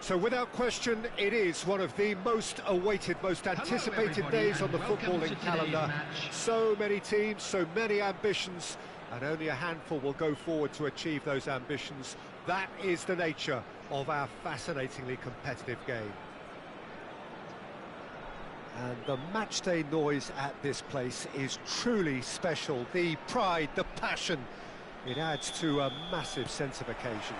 So without question, it is one of the most awaited, most anticipated days on the footballing calendar. So many teams, so many ambitions, and only a handful will go forward to achieve those ambitions. That is the nature of our fascinatingly competitive game. And the matchday noise at this place is truly special. The pride, the passion, it adds to a massive sense of occasion.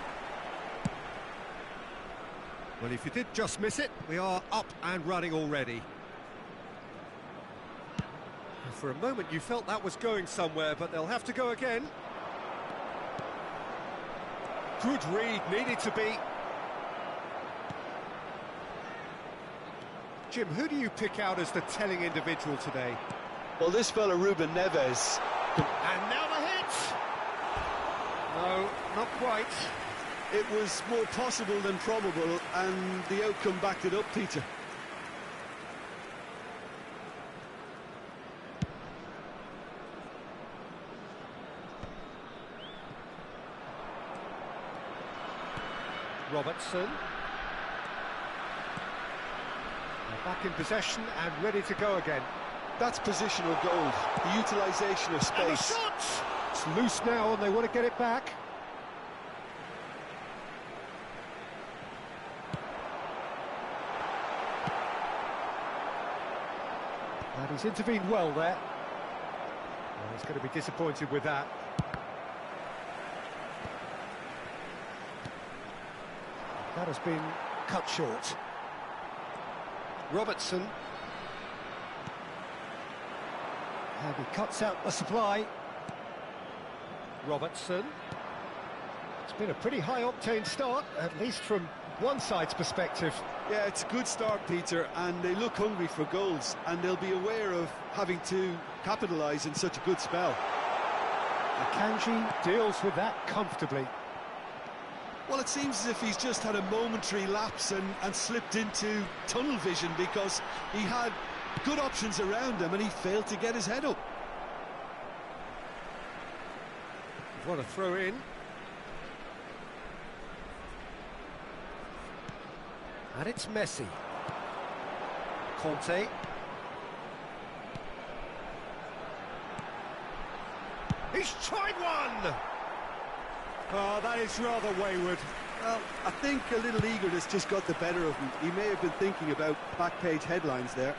Well, if you did just miss it, we are up and running already. For a moment you felt that was going somewhere, but they'll have to go again. Good read, needed to be. Jim, who do you pick out as the telling individual today? Well, this fella, Ruben Neves. And now the hit! No, not quite. It was more possible than probable, and the outcome backed it up, Peter. Robertson. They're back in possession and ready to go again. That's positional gold, the utilisation of space. And the shot! It's loose now and they want to get it back. And he's intervened well there. Well, he's going to be disappointed with that. That has been cut short. Robertson. And he cuts out the supply. Robertson. It's been a pretty high-octane start, at least from one side's perspective. Yeah, it's a good start, Peter, and they look hungry for goals, and they'll be aware of having to capitalise in such a good spell. Akanji deals with that comfortably. Well, it seems as if he's just had a momentary lapse and slipped into tunnel vision, because he had good options around him and he failed to get his head up. What a throw in. And it's Messi. Conte. He's tried one! Oh, that is rather wayward. Well, I think a little eagerness just got the better of him. He may have been thinking about back-page headlines there.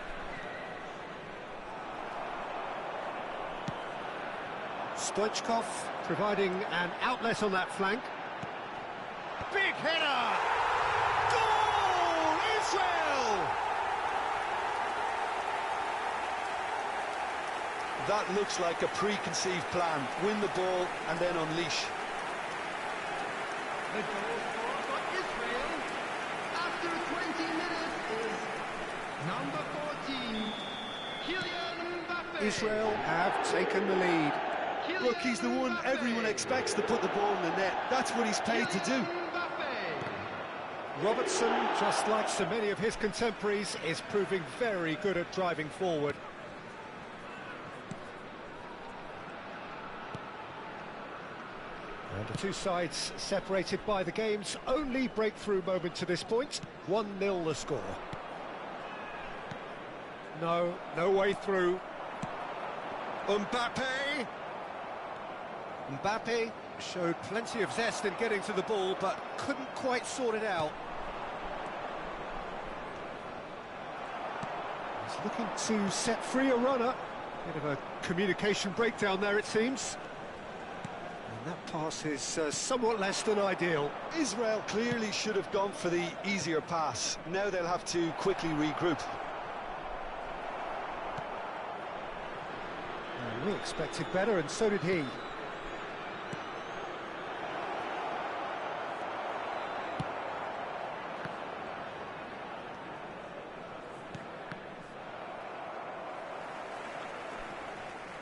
Stoichkov providing an outlet on that flank. Big header! Goal! Israel! That looks like a preconceived plan. Win the ball and then unleash. The goal scored for Israel after 20 minutes is number 14, Kylian Mbappe. Israel have taken the lead. Look, he's the one everyone expects to put the ball in the net. That's what he's paid to do. Robertson, just like so many of his contemporaries, is proving very good at driving forward. And the two sides separated by the game's only breakthrough moment to this point. 1-0 the score. No way through. Mbappe! Mbappe showed plenty of zest in getting to the ball, but couldn't quite sort it out. He's looking to set free a runner. Bit of a communication breakdown there, it seems. And that pass is somewhat less than ideal. Israel clearly should have gone for the easier pass. Now they'll have to quickly regroup. We expected better, and so did he.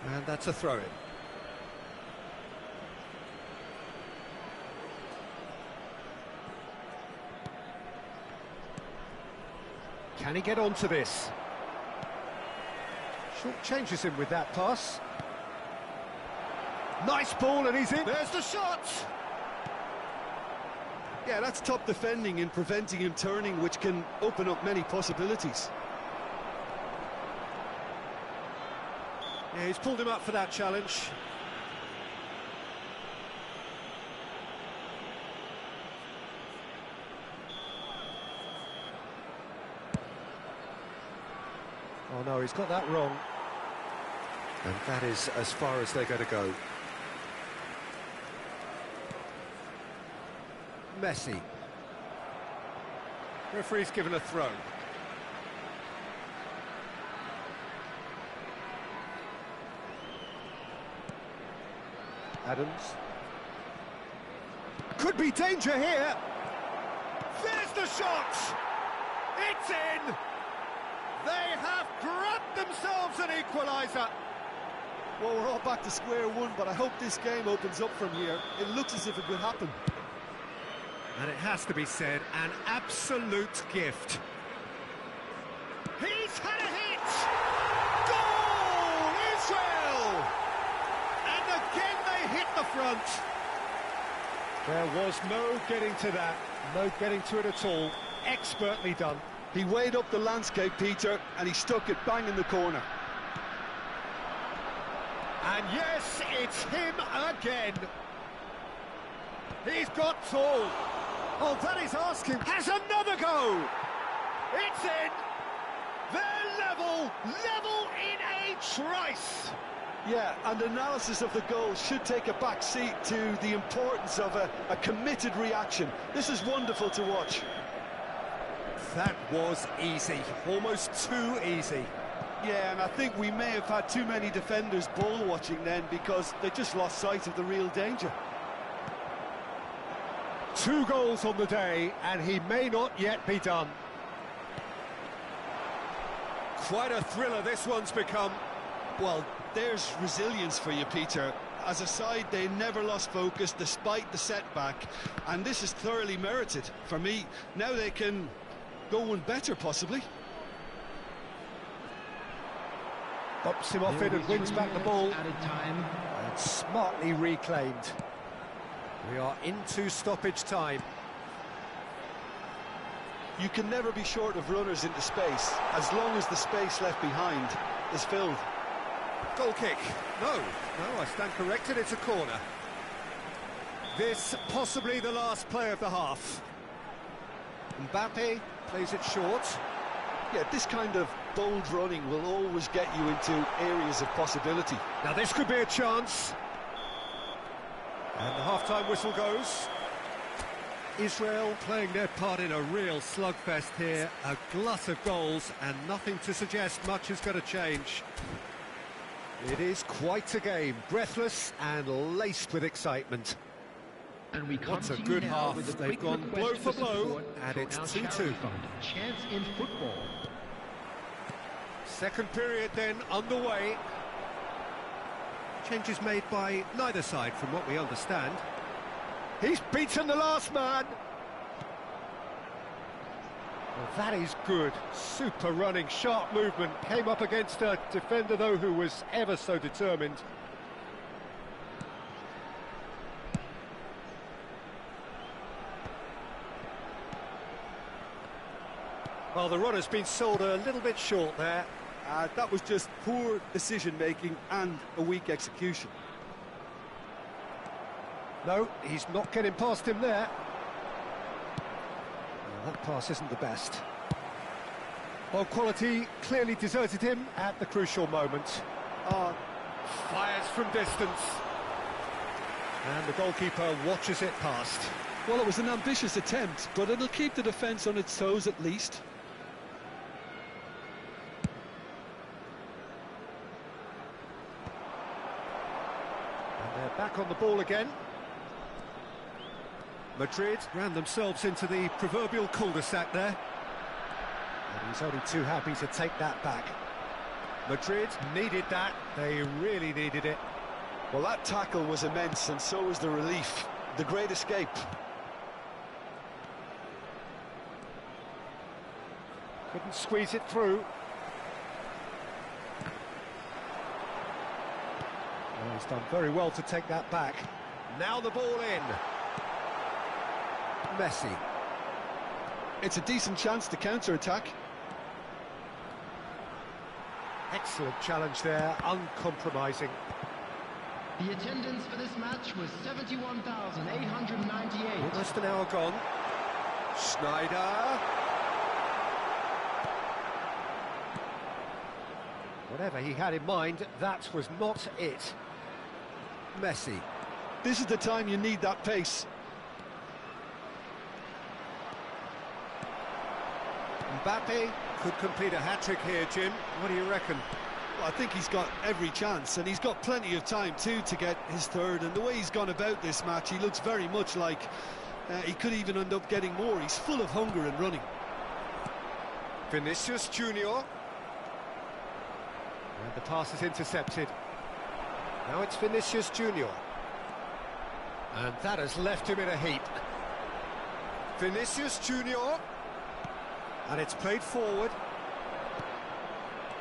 And that's a throw-in. Can he get onto this? Short changes him with that pass. Nice ball, and he's in. There's the shot! Yeah, that's top defending and preventing him turning, which can open up many possibilities. Yeah, he's pulled him up for that challenge. Oh no, he's got that wrong. And that is as far as they're going to go. Messi. Referee's given a throw. Adams. Could be danger here. There's the shot! It's in! They have grabbed themselves an equaliser. Well, we're all back to square one, but I hope this game opens up from here. It looks as if it could happen. And it has to be said, an absolute gift. He's had a hit! Goal! Israel! And again they hit the front. There was no getting to that, no getting to it at all. Expertly done. He weighed up the landscape, Peter, and he stuck it bang in the corner. And yes, it's him again. He's got tall. Oh, that is asking. Has another go. It's in. They're level in a trice. Yeah, and analysis of the goal should take a back seat to the importance of a committed reaction. This is wonderful to watch. That was easy, almost too easy. Yeah, and I think we may have had too many defenders ball watching then because they just lost sight of the real danger. 2 goals on the day, and he may not yet be done. Quite a thriller this one's become. Well, there's resilience for you, Peter. As a side, they never lost focus despite the setback, and this is thoroughly merited. For me, now they can go one better, possibly. Bops him off it and wins back the ball. And smartly reclaimed. We are into stoppage time. You can never be short of runners into space, as long as the space left behind is filled. Goal kick. No, I stand corrected, it's a corner. This possibly the last play of the half. Mbappe plays it short. Yeah, this kind of bold running will always get you into areas of possibility. Now this could be a chance. And the half-time whistle goes. Israel playing their part in a real slugfest here. A glut of goals and nothing to suggest much is going to change. It is quite a game, breathless and laced with excitement. And we What a good half. They've gone blow for blow, and it's 2-2. Chance in football. Second period then underway. Changes made by neither side from what we understand. He's beaten the last man. Well, that is good. Super running, sharp movement. Came up against a defender, though, who was ever so determined. Well, the run has been sold a little bit short there. That was just poor decision-making and a weak execution. No, he's not getting past him there. Well, that pass isn't the best. Well, quality clearly deserted him at the crucial moment. Fires from distance. And the goalkeeper watches it past. Well, it was an ambitious attempt, but it'll keep the defence on its toes at least. And they're back on the ball again. Madrid ran themselves into the proverbial cul-de-sac there. And he's only too happy to take that back. Madrid needed that. They really needed it. Well, that tackle was immense, and so was the relief. The great escape. Couldn't squeeze it through. Well, he's done very well to take that back. Now the ball in. Messi. It's a decent chance to counter-attack. Excellent challenge there, uncompromising. The attendance for this match was 71,898. Almost an hour gone. Schneider. Whatever he had in mind, that was not it. Messi. This is the time you need that pace. Mbappe could complete a hat-trick here, Jim. What do you reckon? Well, I think he's got every chance, and he's got plenty of time too to get his third. And the way he's gone about this match, he looks very much like he could even end up getting more. He's full of hunger and running. Vinicius Junior. And the pass is intercepted. Now it's Vinicius Junior. And that has left him in a heap. Vinicius Junior. And it's played forward.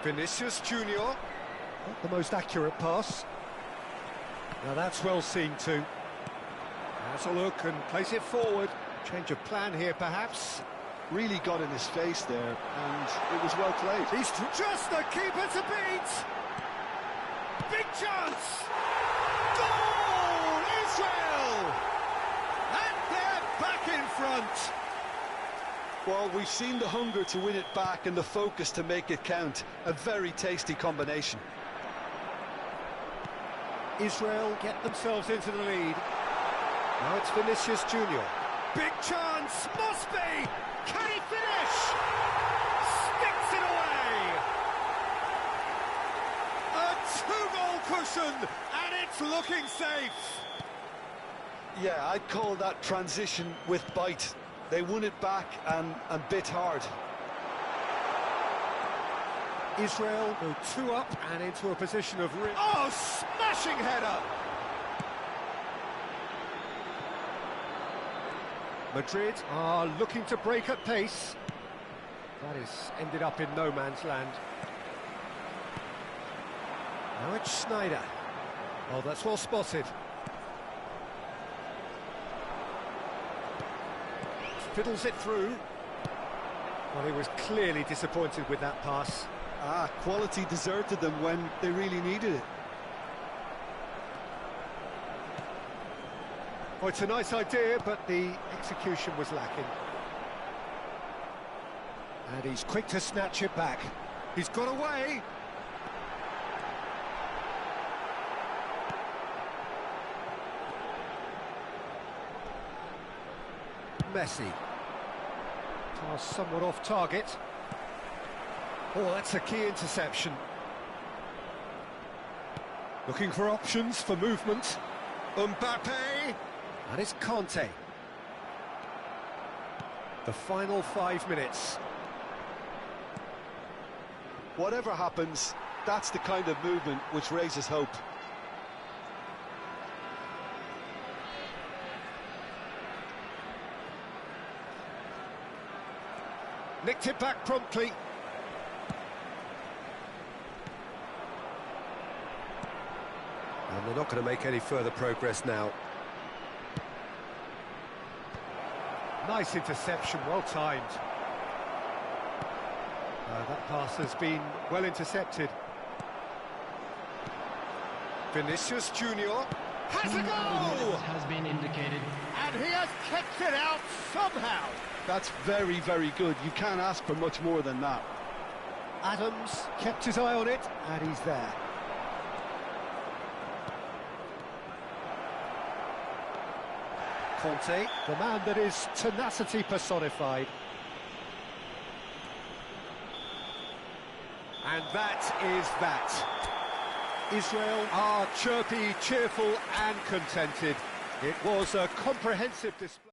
Vinicius Junior. Not the most accurate pass. Now that's well seen too. Has a look and plays it forward. Change of plan here perhaps. Really got in his face there, and it was well played. He's just the keeper to beat! Big chance! Goal! Israel! And they're back in front! Well, we've seen the hunger to win it back and the focus to make it count. A very tasty combination. Israel get themselves into the lead. Now it's Vinicius Junior. Big chance! Must be! Can he finish? Sticks it away! A two-goal cushion, and it's looking safe! Yeah, I'd call that transition with bite. They won it back and bit hard. Israel go two up and into a position of... Oh, smashing header! Madrid are looking to break at pace. That is ended up in no man's land. Now it's Schneider. Oh, that's well spotted. Fiddles it through. Well, he was clearly disappointed with that pass. Quality deserted them when they really needed it. Oh, it's a nice idea, but the execution was lacking. And he's quick to snatch it back. He's got away. Messi. Pass somewhat off target. Oh, that's a key interception. Looking for options for movement. Mbappe. And it's Conte. The final 5 minutes. Whatever happens, that's the kind of movement which raises hope. Nicked it back promptly. And they're not going to make any further progress now. Nice interception, well timed. That pass has been well intercepted. Vinicius Junior has a goal! Has been indicated. And he has kept it out somehow. That's very, very good. You can't ask for much more than that. Adams kept his eye on it, and he's there. Conte, the man that is tenacity personified. And that is that. Israel are chirpy, cheerful and contented. It was a comprehensive display.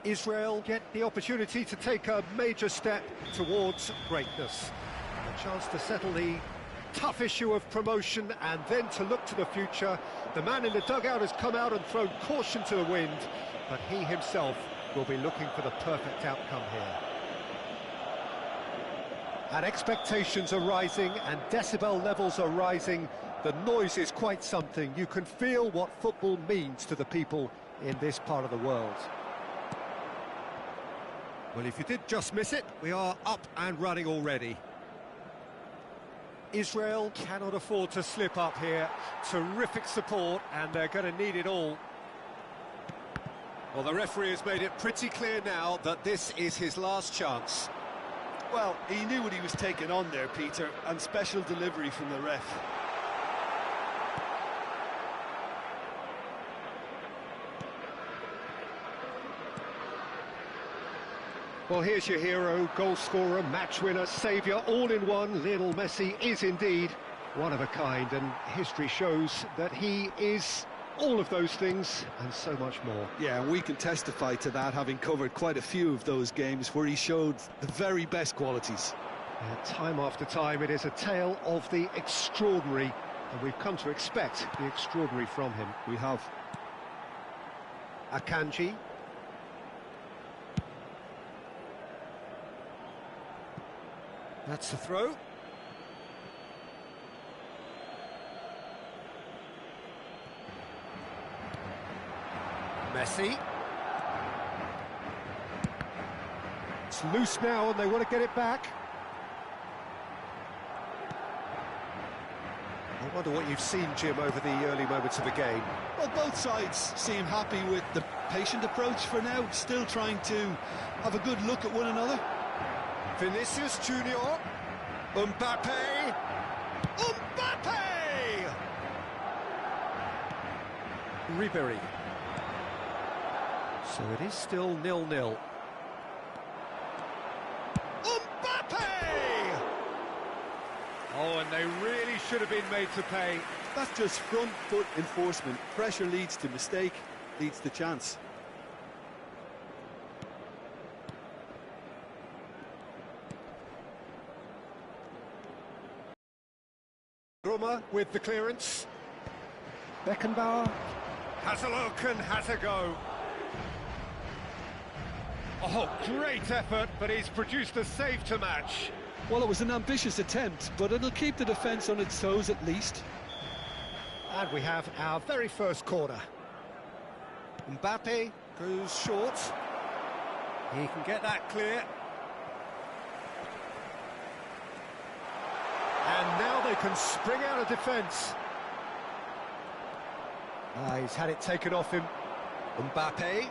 Israel get the opportunity to take a major step towards greatness. A chance to settle the tough issue of promotion and then to look to the future. The man in the dugout has come out and thrown caution to the wind, but he himself will be looking for the perfect outcome here. And expectations are rising and decibel levels are rising. The noise is quite something. You can feel what football means to the people in this part of the world. Well, if you did just miss it, we are up and running already. Israel cannot afford to slip up here. Terrific support, and they're going to need it all. Well, the referee has made it pretty clear now that this is his last chance. Well, he knew what he was taking on there, Peter, and special delivery from the ref. Well, here's your hero, goal scorer, match winner, saviour, all in one. Lionel Messi is indeed one of a kind, and history shows that he is all of those things and so much more. Yeah, and we can testify to that, having covered quite a few of those games where he showed the very best qualities. Time after time, it is a tale of the extraordinary, and we've come to expect the extraordinary from him. We have. Akanji. That's the throw. Messi. It's loose now and they want to get it back. I wonder what you've seen, Jim, over the early moments of the game. Well, both sides seem happy with the patient approach for now, still trying to have a good look at one another. Vinicius Junior, Mbappe, Ribery. So it is still 0-0. Mbappe! Oh, and they really should have been made to pay. That's just front foot enforcement. Pressure leads to mistake, leads to chance. Roma with the clearance. Beckenbauer has a look and has a go. Oh, great effort, but he's produced a save to match. Well, it was an ambitious attempt, but it'll keep the defence on its toes at least. And we have our very first corner. Mbappe goes short. He can get that clear. And now they can spring out of defence. He's had it taken off him. Mbappe.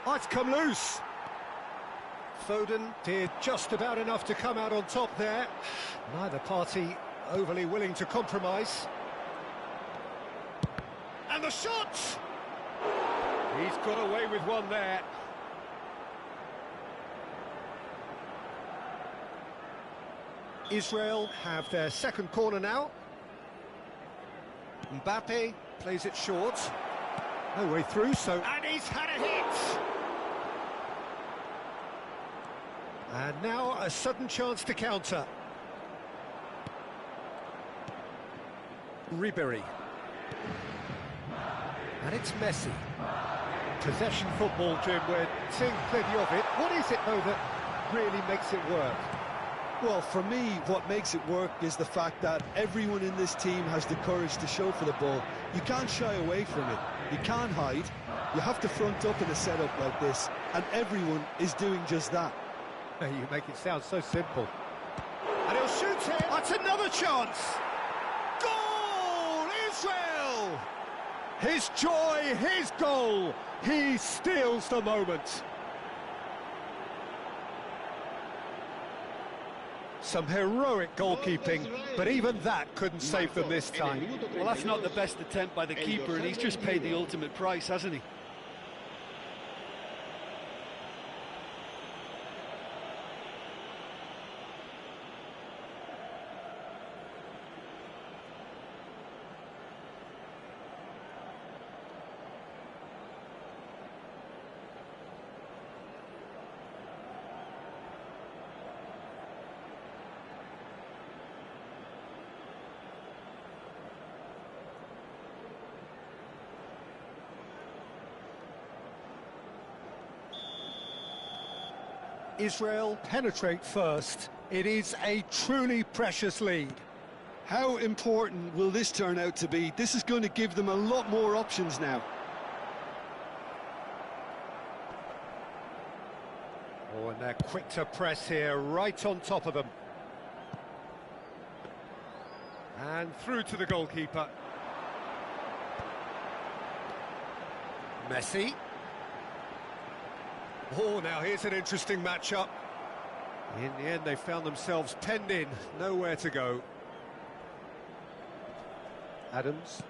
Oh, it's come loose. Foden did just about enough to come out on top there. Neither party overly willing to compromise. And the shot! He's got away with one there. Israel have their second corner now. Mbappe plays it short. No way through, so... And he's had a hit! And now a sudden chance to counter. Ribery. And it's Messi. Possession football, Jim, we're seeing plenty of it. What is it, though, that really makes it work? Well, for me, what makes it work is the fact that everyone in this team has the courage to show for the ball. You can't shy away from it. You can't hide. You have to front up in a setup like this, and everyone is doing just that. You make it sound so simple. And he'll shoot it. That's another chance. Goal, Israel! His joy, his goal. He steals the moment. Some heroic goalkeeping, but even that couldn't save them this time. Well, that's not the best attempt by the keeper, and he's just paid the ultimate price, hasn't he? Israel penetrate first. It is a truly precious lead. How important will this turn out to be? This is going to give them a lot more options now. Oh, and they're quick to press here, right on top of them. And through to the goalkeeper. Messi. Oh, now here's an interesting matchup. In the end, they found themselves penned in, nowhere to go. Adams.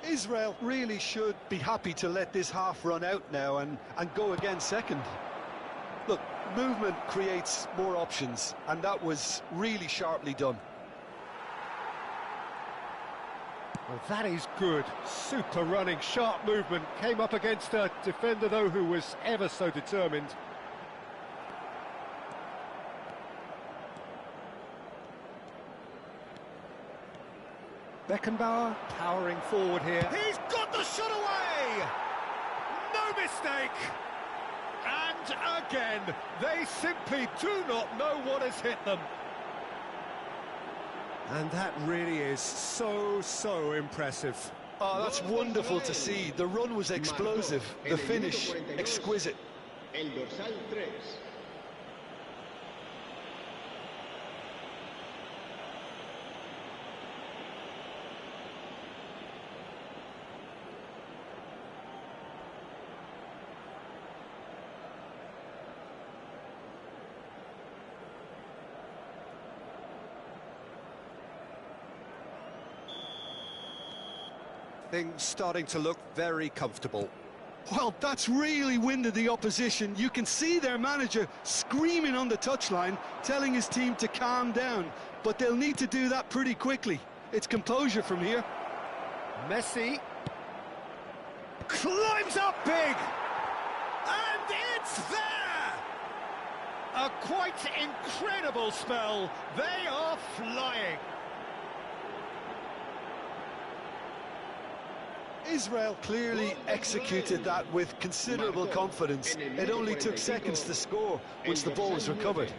Israel really should be happy to let this half run out now and go again second. Look, movement creates more options, and that was really sharply done. Well, that is good. Super running, sharp movement. Came up against a defender, though, who was ever so determined. Beckenbauer powering forward here. He's got the shot away! No mistake! And again, they simply do not know what has hit them. And that really is so impressive. Oh, that's wonderful to see. The run was explosive, the finish exquisite. El dorsal 3. Things starting to look very comfortable. Well, that's really winded the opposition. You can see their manager screaming on the touchline, telling his team to calm down. But they'll need to do that pretty quickly. It's composure from here. Messi climbs up big, and it's there! A quite incredible spell. They are flying. Israel clearly executed that with considerable confidence. It only took seconds to score once the ball was recovered.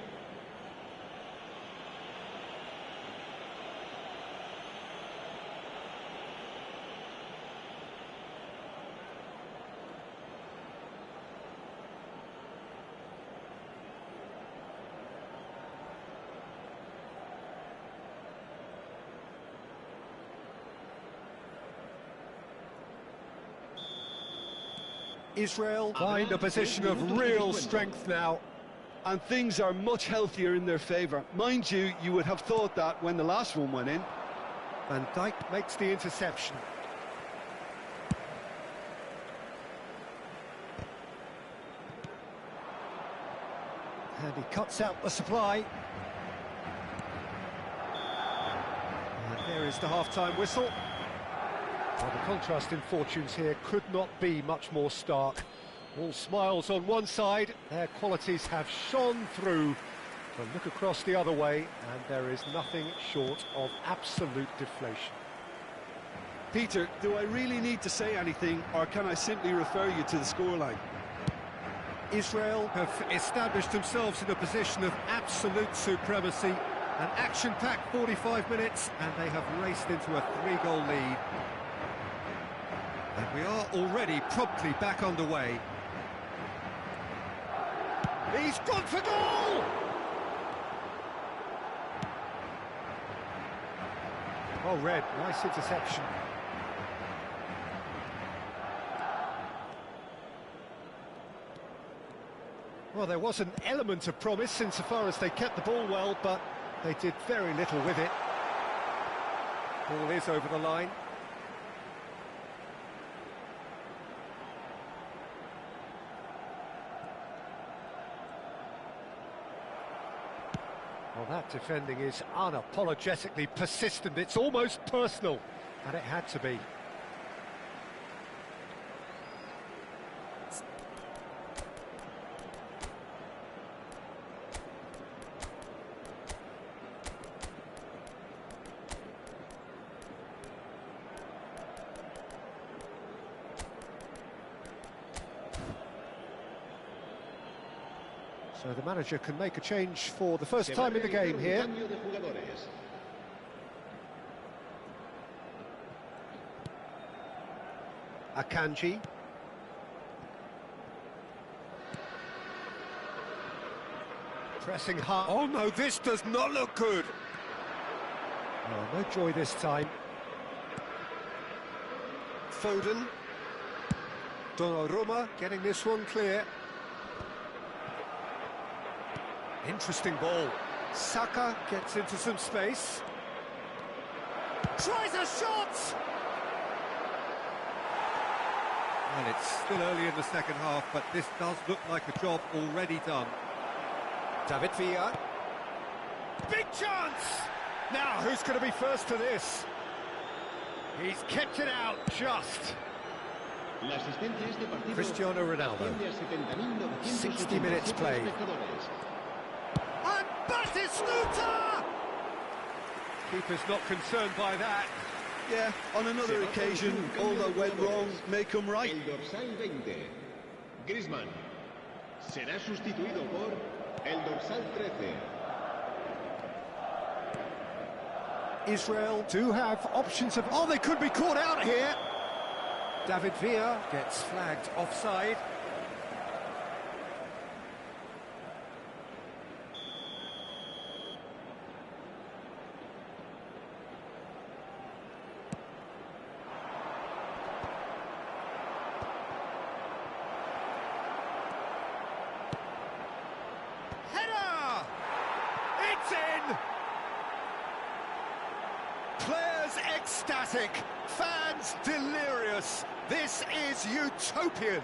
Israel find a position of real strength now. And things are much healthier in their favour. Mind you, you would have thought that when the last one went in. Van Dijk makes the interception. And he cuts out the supply. And there is the half-time whistle. Well, the contrast in fortunes here could not be much more stark. All smiles on one side, their qualities have shone through. But look across the other way, and there is nothing short of absolute deflation. Peter, do I really need to say anything, or can I simply refer you to the scoreline? Israel have established themselves in a position of absolute supremacy. An action-packed 45 minutes, and they have raced into a 3-goal lead. And we are already promptly back underway. He's gone for goal! Oh, Red, nice interception. Well, there was an element of promise insofar as they kept the ball well, but they did very little with it. Ball is over the line. Well, that defending is unapologetically persistent. It's almost personal, and it had to be. So the manager can make a change for the first time in the game here. Akanji. Pressing hard. Oh no, this does not look good. Oh, no joy this time. Foden. Donnarumma getting this one clear. Interesting ball. Saka gets into some space. Tries a shot! Well, it's still early in the second half, but this does look like a job already done. David Villa. Big chance! Now, who's going to be first to this? He's kept it out just. Cristiano Ronaldo. 60 minutes played. And Batistuta! Keeper's not concerned by that. Yeah, on another occasion, all that went wrong may come right. El dorsal 20, Griezmann, será sustituido por el dorsal 13. Israel do have options of... Oh, they could be caught out here. David Villa gets flagged offside. Header! It's in! Players ecstatic, fans delirious. This is utopian.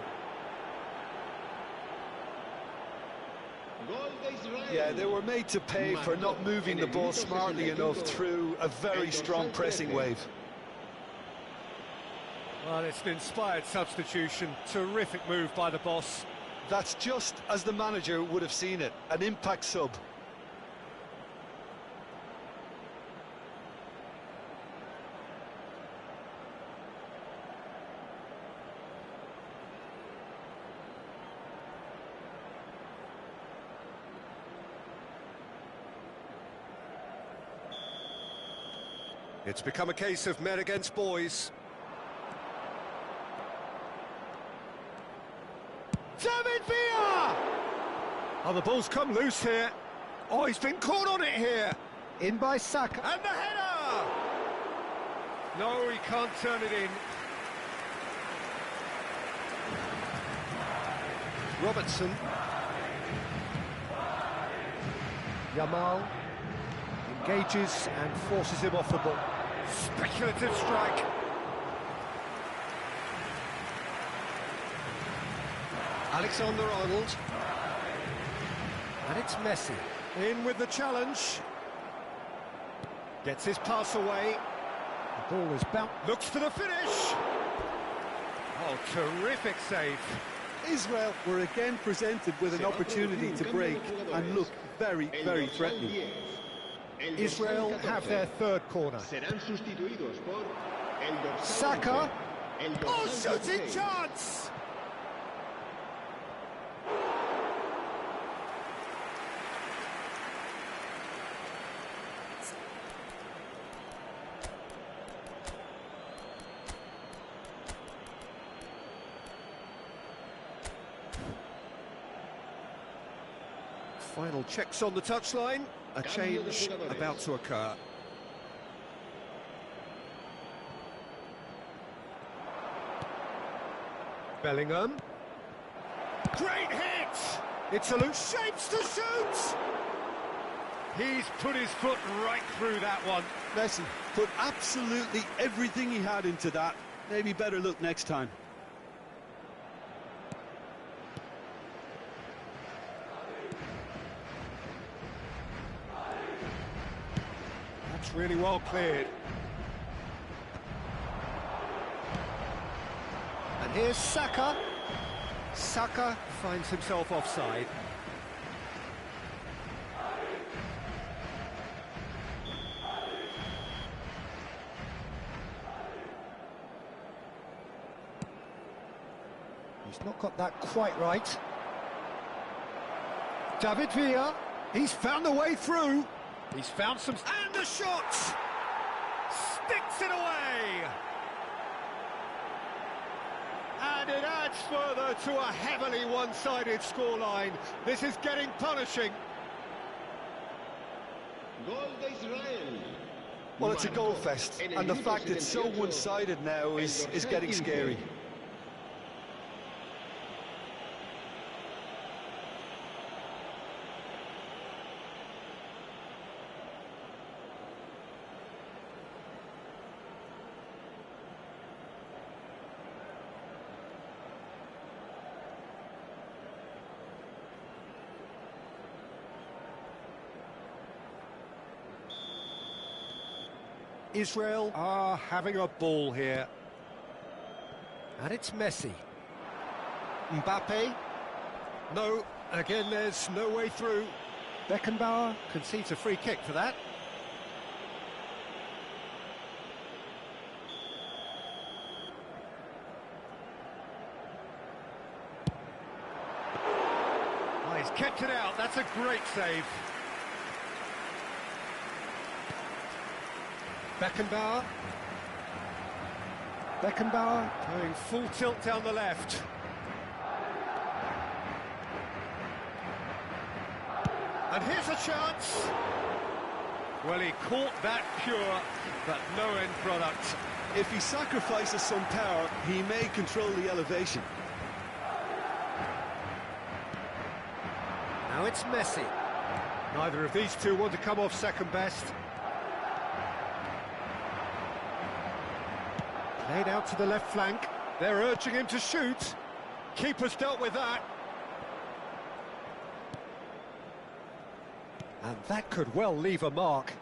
Yeah, they were made to pay for not moving the ball smartly enough through a very strong pressing wave. Well, it's an inspired substitution. Terrific move by the boss. That's just as the manager would have seen it, an impact sub. It's become a case of men against boys. David Villa! Oh, the ball's come loose here. Oh, he's been caught on it here. In by Saka. And the header! No, he can't turn it in. Robertson. Yamal engages and forces him off the ball. Speculative strike. Alexander-Arnold. And it's Messi. In with the challenge. Gets his pass away. The ball is bounced. Looks for the finish. Oh, terrific save. Israel were again presented with an opportunity to break and look very, very threatening. Israel have their third corner. Saka. Oh, shooting chance! Final checks on the touchline. A change about to occur. Bellingham. Great hit! It's a loose shapes to shoot! He's put his foot right through that one. Messi put absolutely everything he had into that. Maybe better look next time. That's really well cleared. And here's Saka. Saka finds himself offside. He's not got that quite right. David Villa, he's found the way through. He's found some... And the shot! Sticks it away! And it adds further to a heavily one-sided scoreline. This is getting punishing. Gol de Israel. Well, it's a goal fest, and the fact it's so one-sided now is getting scary. Israel are having a ball here. And it's Messi. Mbappe. No, again there's no way through. Beckenbauer concedes a free kick for that. Oh, he's kept it out, that's a great save. Beckenbauer going full tilt down the left. And here's a chance. Well, he caught that pure, but no end product. If he sacrifices some power, he may control the elevation. Now it's Messi. Neither of these two want to come off second best. Played out to the left flank. They're urging him to shoot. Keeper's dealt with that. And that could well leave a mark.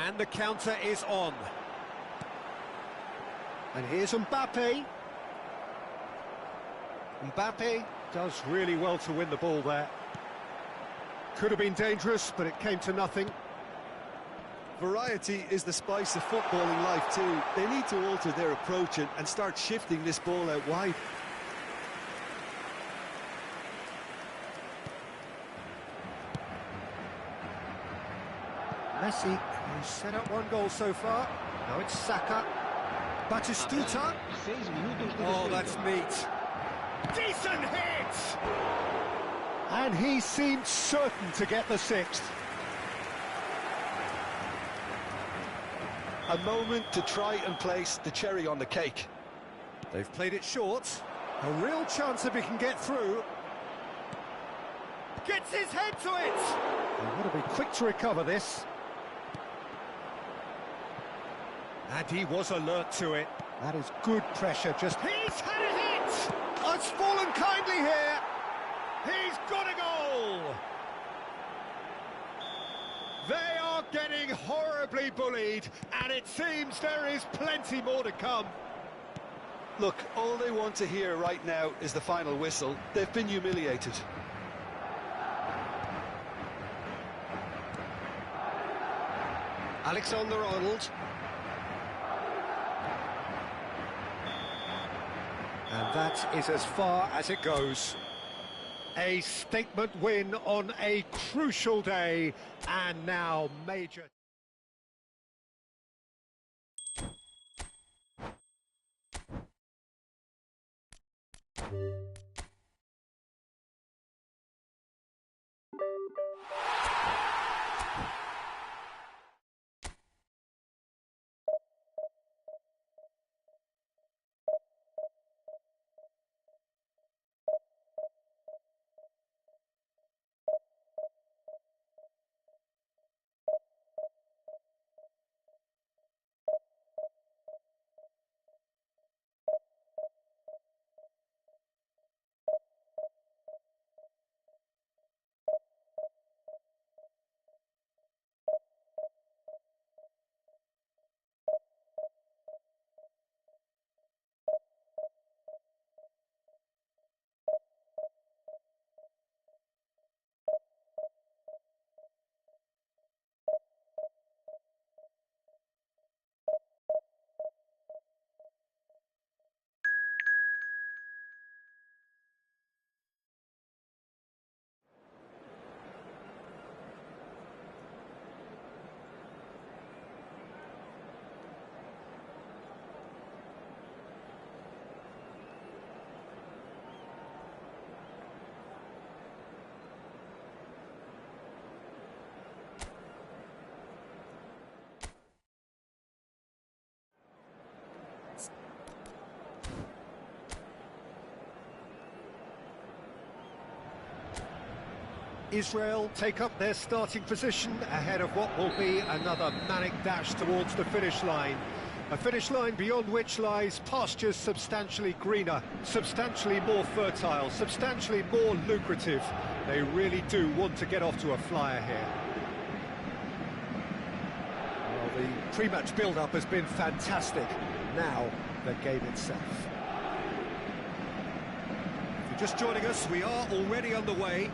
And the counter is on. And here's Mbappe. Mbappe does really well to win the ball there. Could have been dangerous, but it came to nothing. Variety is the spice of footballing life too. They need to alter their approach and start shifting this ball out wide. Messi, who's set up one goal so far. Now it's Saka. Batistuta. Oh, that's neat. Decent hit! And he seemed certain to get the sixth. A moment to try and place the cherry on the cake. They've played it short. A real chance if he can get through. Gets his head to it! He want to be quick to recover this. And he was alert to it. That is good pressure, just... He's had a hit! Oh, it's fallen kindly here! He's got a goal! They are getting horribly bullied, and it seems there is plenty more to come. Look, all they want to hear right now is the final whistle. They've been humiliated. Alexander-Arnold. And that is as far as it goes. A statement win on a crucial day, and now major... Israel take up their starting position ahead of what will be another manic dash towards the finish line. A finish line beyond which lies pastures substantially greener, substantially more fertile, substantially more lucrative. They really do want to get off to a flyer here. Well, the pre-match build-up has been fantastic. Now, the game itself. If you're just joining us, we are already underway.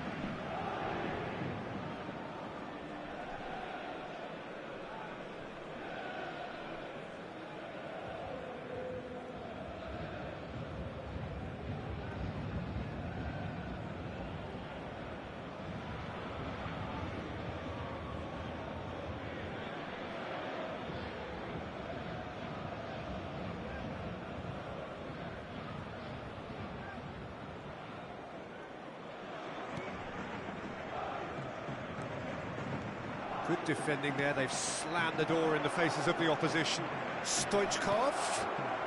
Good defending there, they've slammed the door in the faces of the opposition. Stoichkov,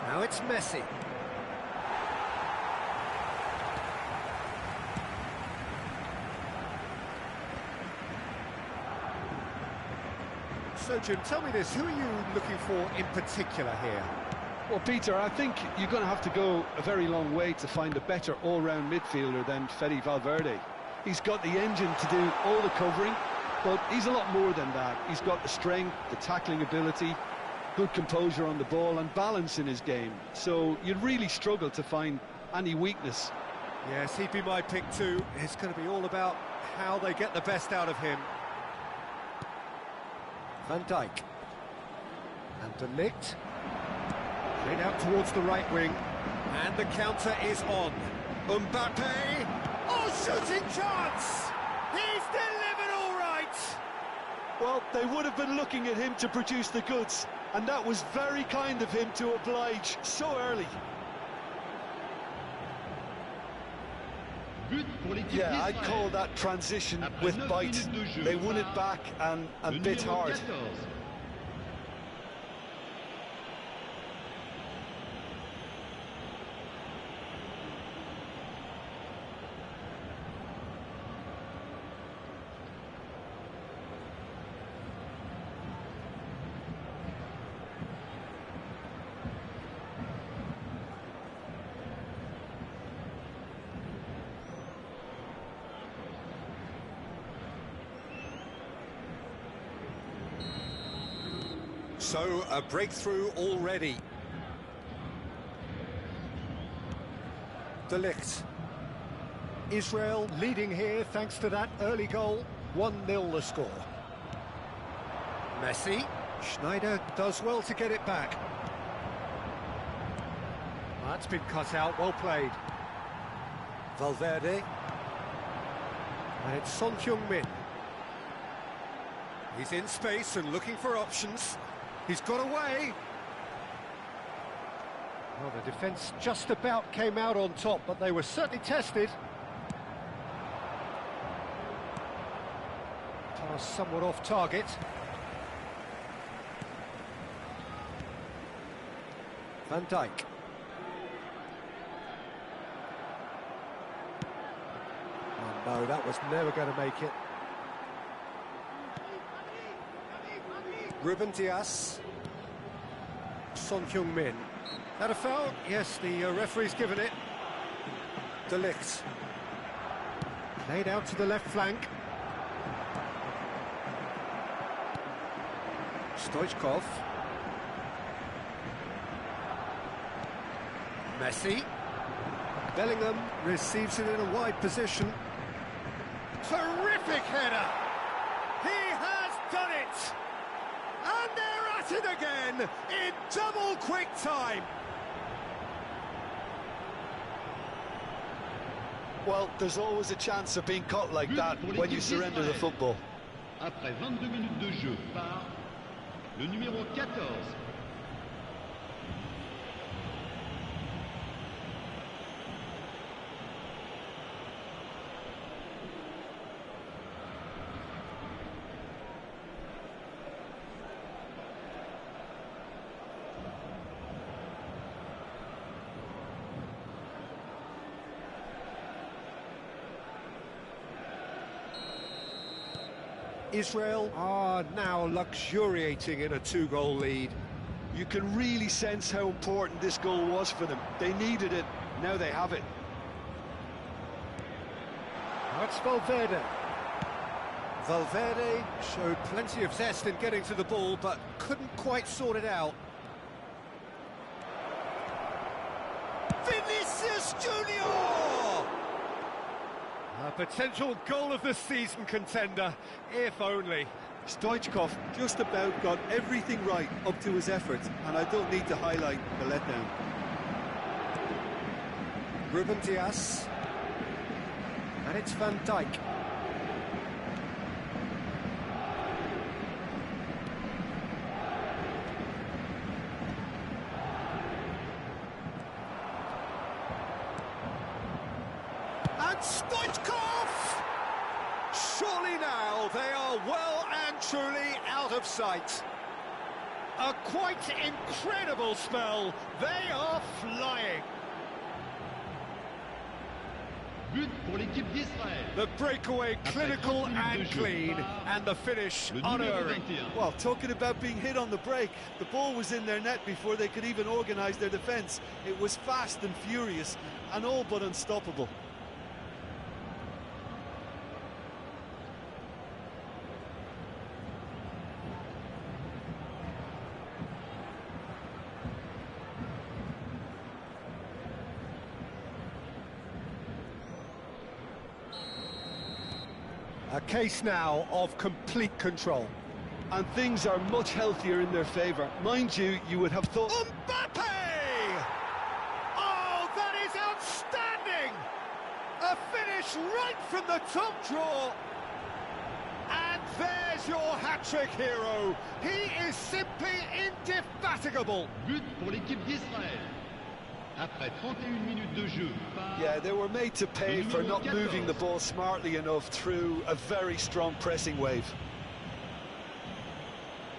now it's Messi. So Jim, tell me this, who are you looking for in particular here? Well, Peter, I think you're going to have to go a very long way to find a better all-round midfielder than Fede Valverde. He's got the engine to do all the covering, but he's a lot more than that. He's got the strength, the tackling ability, good composure on the ball and balance in his game. So you'd really struggle to find any weakness. Yes, he'd be my pick too. It's going to be all about how they get the best out of him. Van Dijk. And De Ligt. Played out towards the right wing. And the counter is on. Mbappe. Oh, shooting chance! He's delivered all right! Well, they would have been looking at him to produce the goods, and that was very kind of him to oblige so early. Yeah, I'd call that transition with bite. They won it back and bit hard. So, a breakthrough already. De Ligt. Israel leading here thanks to that early goal. 1-0 the score. Messi. Schneider does well to get it back. That's been cut out, well played. Valverde. And it's Son Heung-min. He's in space and looking for options. He's got away. Well, the defence just about came out on top, but they were certainly tested. Pass somewhat off target. Van Dijk. Oh no, that was never going to make it. Ruben Dias. Son Heung-min. That a foul? Yes, the referee's given it. De Ligt. Laid out to the left flank. Stoichkov. Messi. Bellingham receives it in a wide position. Terrific header! He has done it! And they're at it again in double quick time. Well, there's always a chance of being caught like that when you surrender the football. Après 22 minutes de jeu par le numéro 14. Israel are now luxuriating in a two-goal lead. You can really sense how important this goal was for them. They needed it, now they have it. That's Valverde. Valverde showed plenty of zest in getting to the ball, but couldn't quite sort it out. Vinicius Junior! A potential goal of the season contender, if only. Stoichkov just about got everything right up to his effort, and I don't need to highlight the letdown. Ruben Dias. And it's Van Dijk. And Stoichkov! Surely now they are well and truly out of sight. A quite incredible spell. They are flying. But pour l'équipe d'Israël. The breakaway clinical and clean, and the finish unerring. Well, talking about being hit on the break, the ball was in their net before they could even organise their defence. It was fast and furious, and all but unstoppable. A case now of complete control. And things are much healthier in their favour. Mind you, you would have thought... Mbappe! Oh, that is outstanding! A finish right from the top draw. And there's your hat-trick hero. He is simply indefatigable. But pour l'équipe d'Israël. Après 31 minutes de jeu. Yeah, they were made to pay for not moving the ball smartly enough through a very strong pressing wave.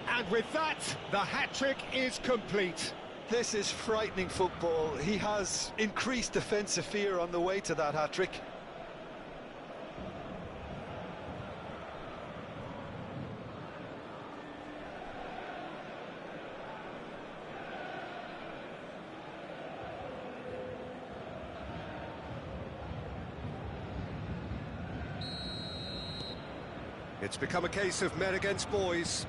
And with that, the hat-trick is complete. This is frightening football. He has increased defensive fear on the way to that hat-trick. It's become a case of men against boys.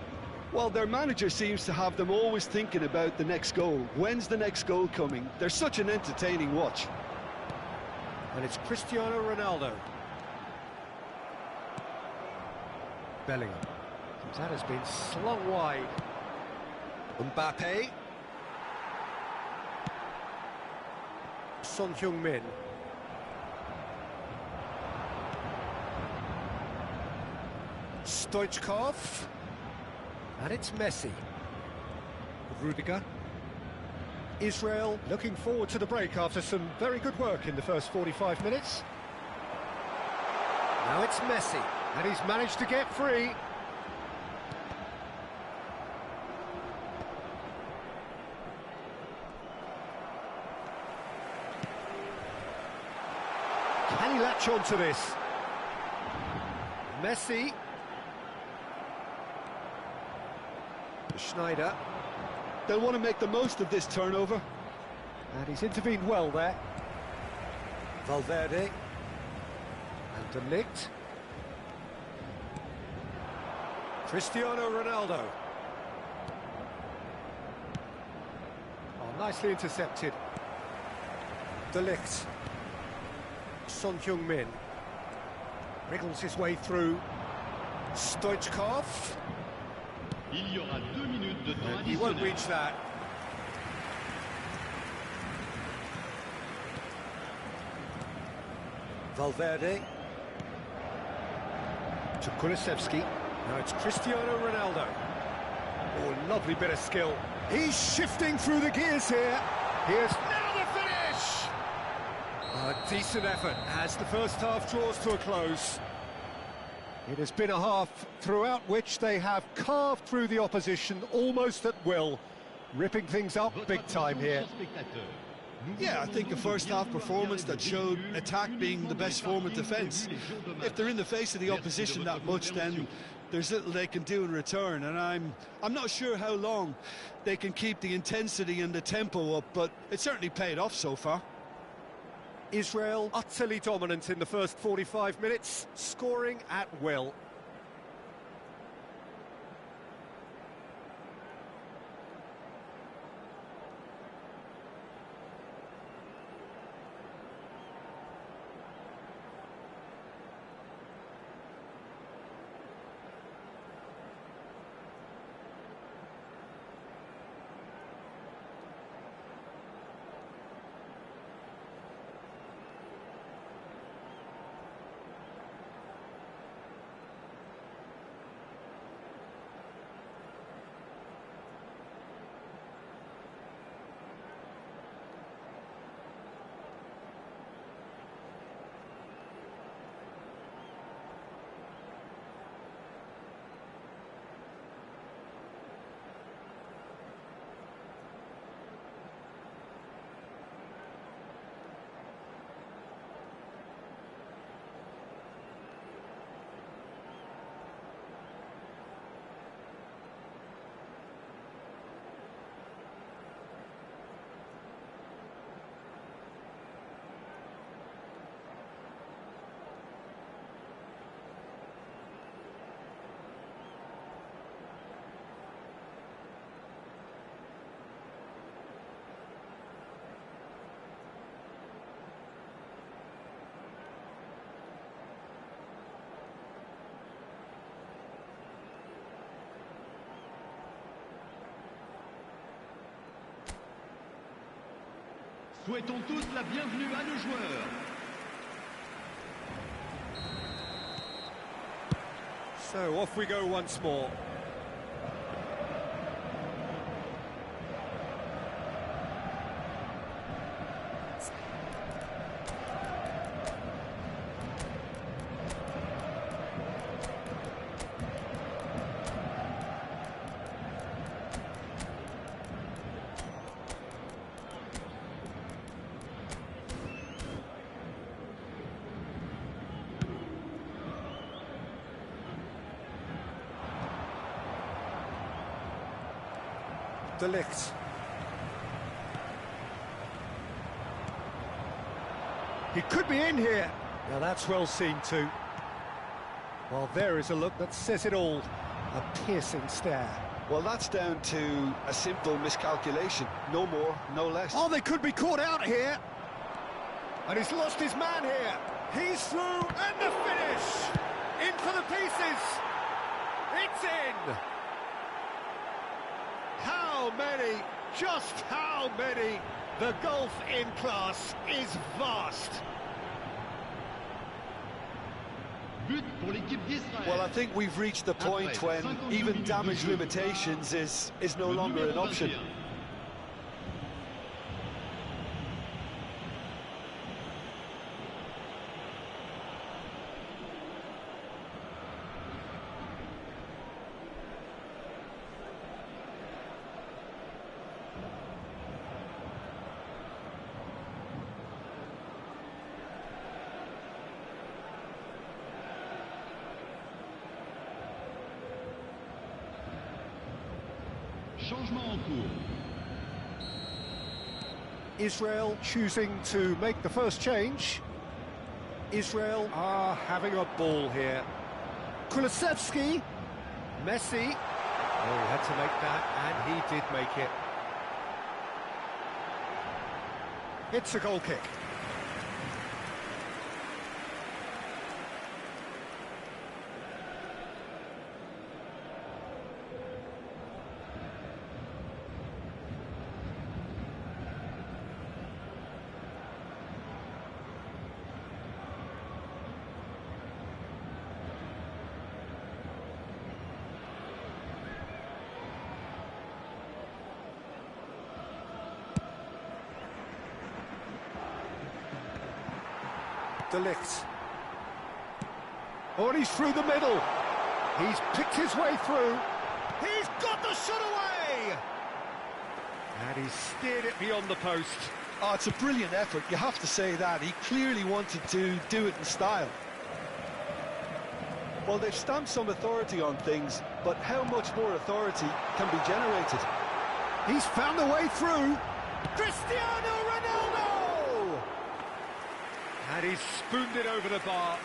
Well, their manager seems to have them always thinking about the next goal. When's the next goal coming? They're such an entertaining watch. And it's Cristiano Ronaldo. Bellingham. That has been slung wide. Mbappe. Son Heung-min. Stoichkov. And it's Messi. Rudiger. Israel looking forward to the break after some very good work in the first 45 minutes. Now it's Messi, and he's managed to get free. Can he latch on to this? Messi. Schneider. They'll want to make the most of this turnover. And he's intervened well there. Valverde. And De Ligt. Cristiano Ronaldo. Oh, nicely intercepted. De Ligt. Son Heung-min. Wriggles his way through. Stoichkov. Il y aura 2 minutes de temps He won't additionnel. reach that. Valverde. To Kulusevski. Now it's Cristiano Ronaldo. Oh, lovely bit of skill. He's shifting through the gears here. Here's now the finish! A decent effort as the first half draws to a close. It has been a half throughout which they have carved through the opposition almost at will, ripping things up big time here. Yeah, I think a first-half performance that showed attack being the best form of defence. If they're in the face of the opposition that much, then there's little they can do in return, and I'm not sure how long they can keep the intensity and the tempo up, but it certainly paid off so far. Israel utterly dominant in the first 45 minutes, scoring at will. Souhaitons tous la bienvenue à nos joueurs. So off we go once more. De Ligt. He could be in here. Now that's well seen too. Well, there is a look that says it all. A piercing stare. Well, that's down to a simple miscalculation. No more, no less. Oh, they could be caught out here. And he's lost his man here. He's through, and the finish! In for the pieces! It's in! How many? Just how many? The gulf in class is vast. But pour l'équipe d'Israël. Well, I think we've reached the point when even damage limitations is no longer an option. Changement en cours. Israel choosing to make the first change. Israel are having a ball here. Kulusevski, Messi. Oh, he had to make that, and he did make it. It's a goal kick. De Ligt. Oh, and he's through the middle. He's picked his way through. He's got the shot away! And he's steered it beyond the post. Oh, it's a brilliant effort, you have to say that. He clearly wanted to do it in style. Well, they've stamped some authority on things, but how much more authority can be generated? He's found a way through. Cristiano Ronaldo! And he's spooned it over the bar.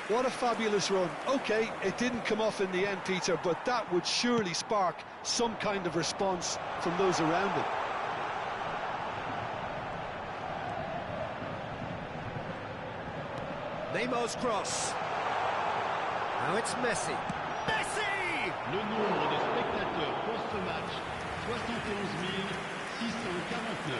What a fabulous run. OK, it didn't come off in the end, Peter, but that would surely spark some kind of response from those around him. Neymar's cross. Now it's Messi. Messi! Le nombre de spectateurs pour ce match, 71 649.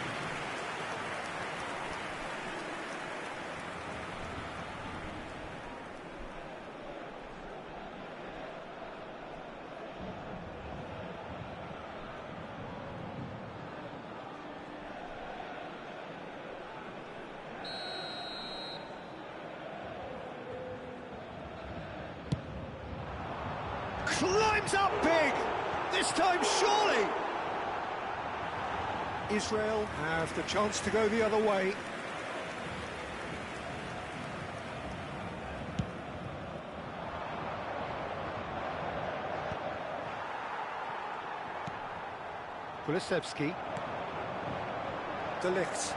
Climbs up big! This time, surely! Israel have the chance to go the other way. Kulusevski. De Ligt.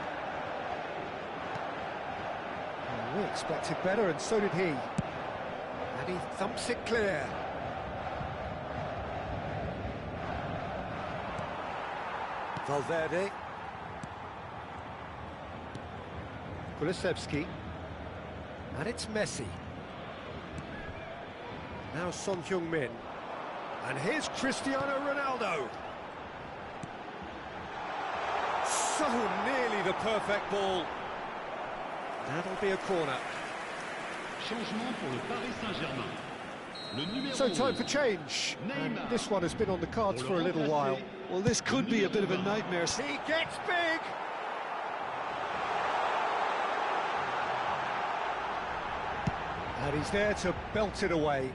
Oh, we expected better, and so did he. And he thumps it clear. Valverde. Kulusevski. And it's Messi. Now Son Heung-min. And here's Cristiano Ronaldo. So nearly the perfect ball. That'll be a corner. Changement pour le Paris Saint-Germain. Le numéro So time for change. And this one has been on the cards for a little while. Well, this could be a bit of a nightmare. He gets big! And he's there to belt it away.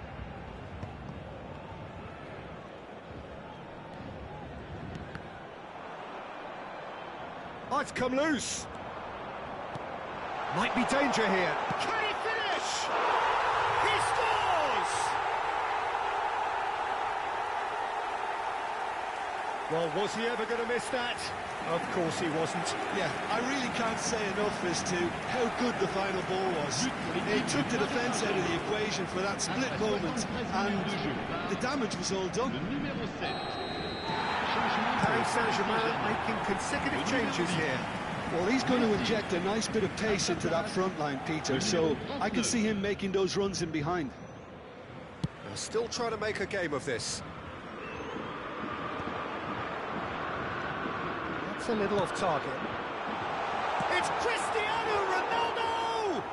Oh, it's come loose. Might be danger here. Can he finish? He scores! Well, was he ever going to miss that? Of course he wasn't. Yeah, I really can't say enough as to how good the final ball was. He took the defence out of the equation for that split moment, and the damage was all done. Le numéro 7. Paris Saint-Germain making consecutive changes here. Well, he's going to inject a nice bit of pace into that front line, Peter, so I can see him making those runs in behind. They're still trying to make a game of this. That's a little off target. It's Cristiano Ronaldo!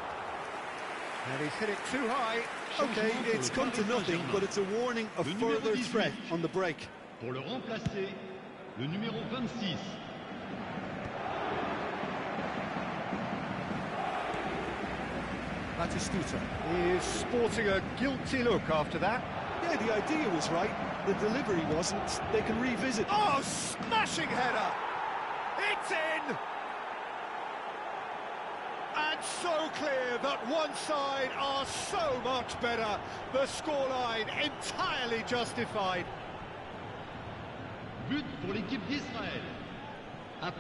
And he's hit it too high. OK, it's come to nothing, but it's a warning of further threat on the break. Pour le remplacer, le numéro 26. Batistuta is sporting a guilty look after that. Yeah, the idea was right. The delivery wasn't. They can revisit. Oh, smashing header! It's in! And so clear that one side are so much better. The scoreline entirely justified. But pour l'équipe d'Israël.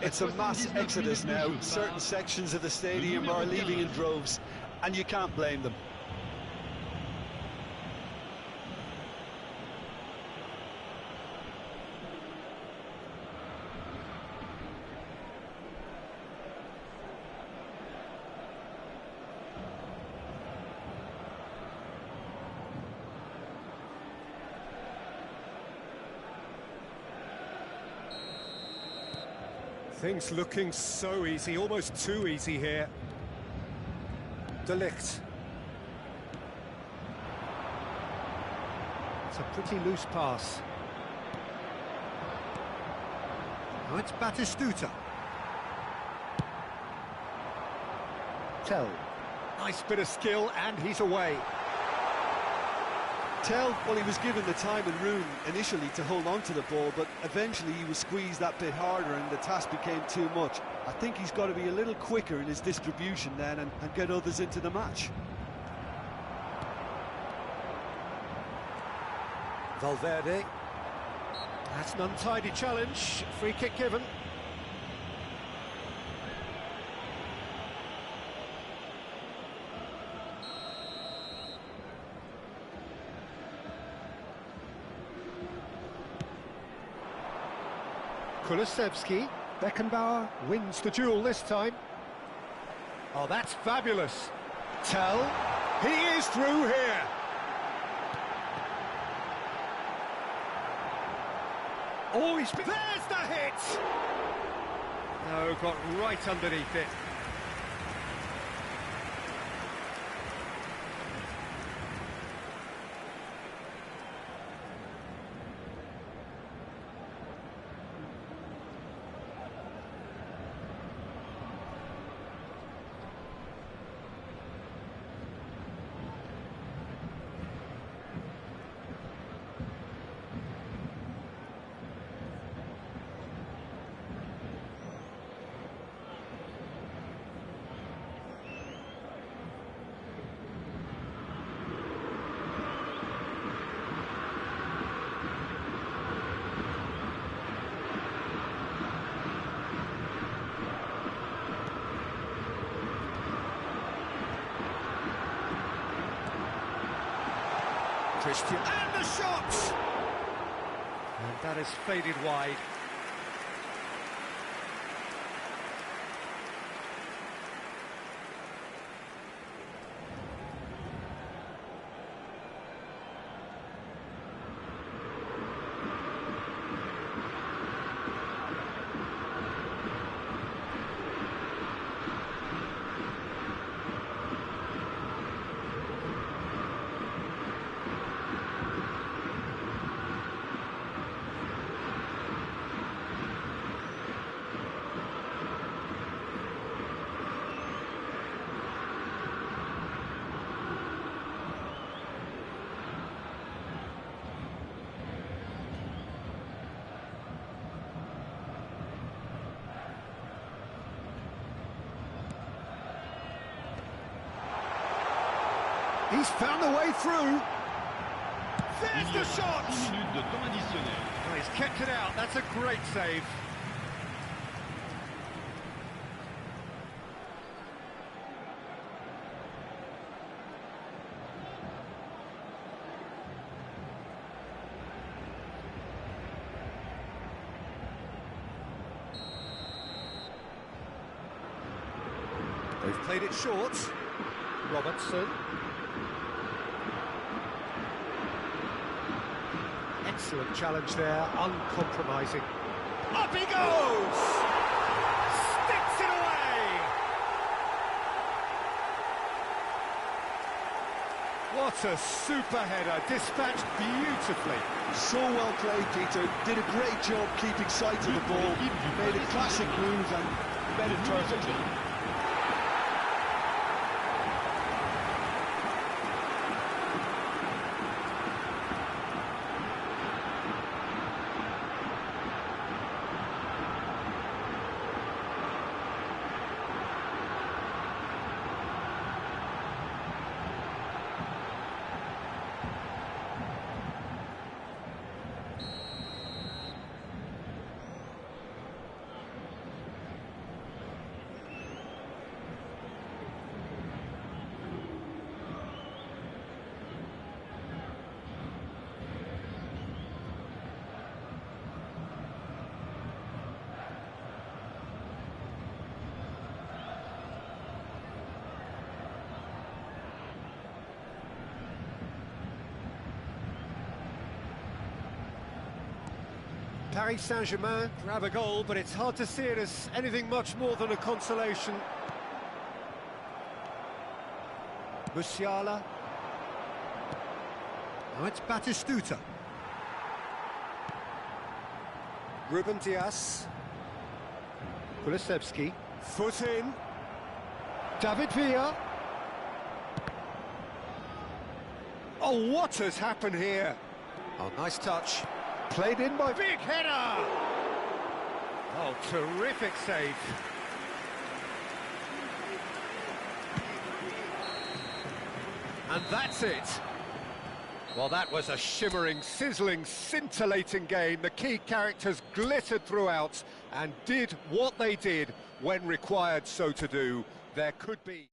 It's a mass exodus now. Certain sections of the stadium are leaving in droves, and you can't blame them. Things looking so easy, almost too easy here. De Ligt. It's a pretty loose pass. Now it's Batistuta. Tell. Nice bit of skill, and he's away. Tell, well, he was given the time and room initially to hold on to the ball, but eventually he was squeezed that bit harder and the task became too much. I think he's got to be a little quicker in his distribution then and get others into the match. Valverde. That's an untidy challenge. Free kick given. Kulusevski. Beckenbauer wins the duel this time. Oh, that's fabulous. Tell. He is through here. Oh, there's the hit! No, got right underneath it. Christian, and the shot! And that has faded wide. He's found a way through. There's the shot! Oh, he's kept it out. That's a great save. They've played it short. Robertson. Excellent challenge there, uncompromising. Up he goes! Sticks it away! What a super header, dispatched beautifully. So well played, Peter. Did a great job keeping sight of the ball. Made a classic move and met it perfectly. Paris Saint-Germain grab a goal, but it's hard to see it as anything much more than a consolation. Musiala. Now it's Batistuta. Ruben Dias. Kulusevski. Foot in. David Villa. Oh, what has happened here? Oh, nice touch. Played in by big header! Oh, terrific save. And that's it. Well, that was a shimmering, sizzling, scintillating game. The key characters glittered throughout and did what they did when required so to do. There could be...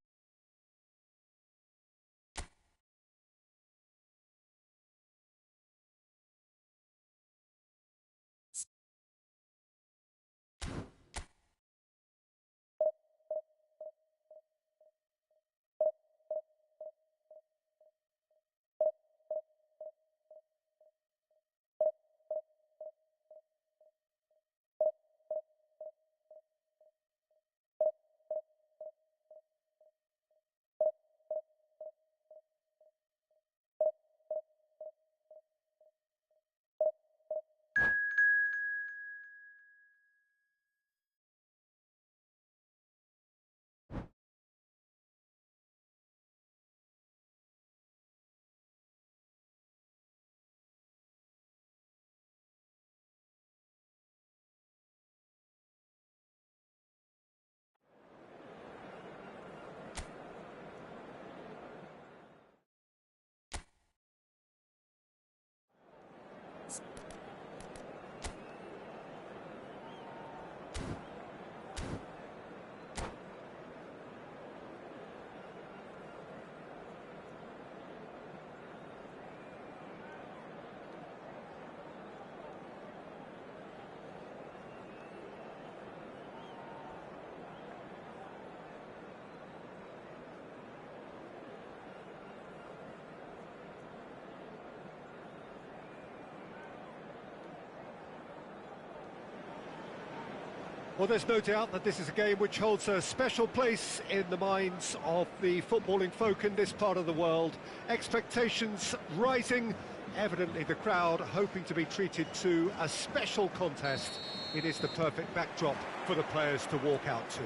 Well, there's no doubt that this is a game which holds a special place in the minds of the footballing folk in this part of the world. Expectations rising, evidently the crowd hoping to be treated to a special contest. It is the perfect backdrop for the players to walk out to.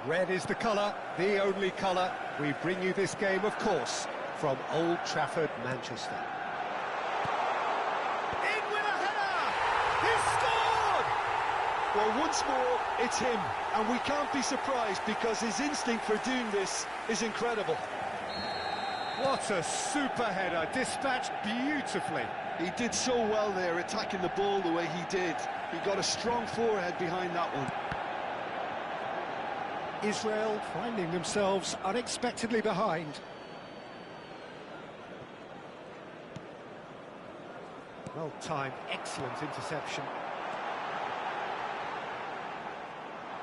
Red is the colour, the only colour. We bring you this game, of course, from Old Trafford, Manchester. Well, once more, it's him, and we can't be surprised because his instinct for doing this is incredible. What a super header, dispatched beautifully. He did so well there, attacking the ball the way he did. He got a strong forehead behind that one. Israel finding themselves unexpectedly behind. Well-timed, excellent interception.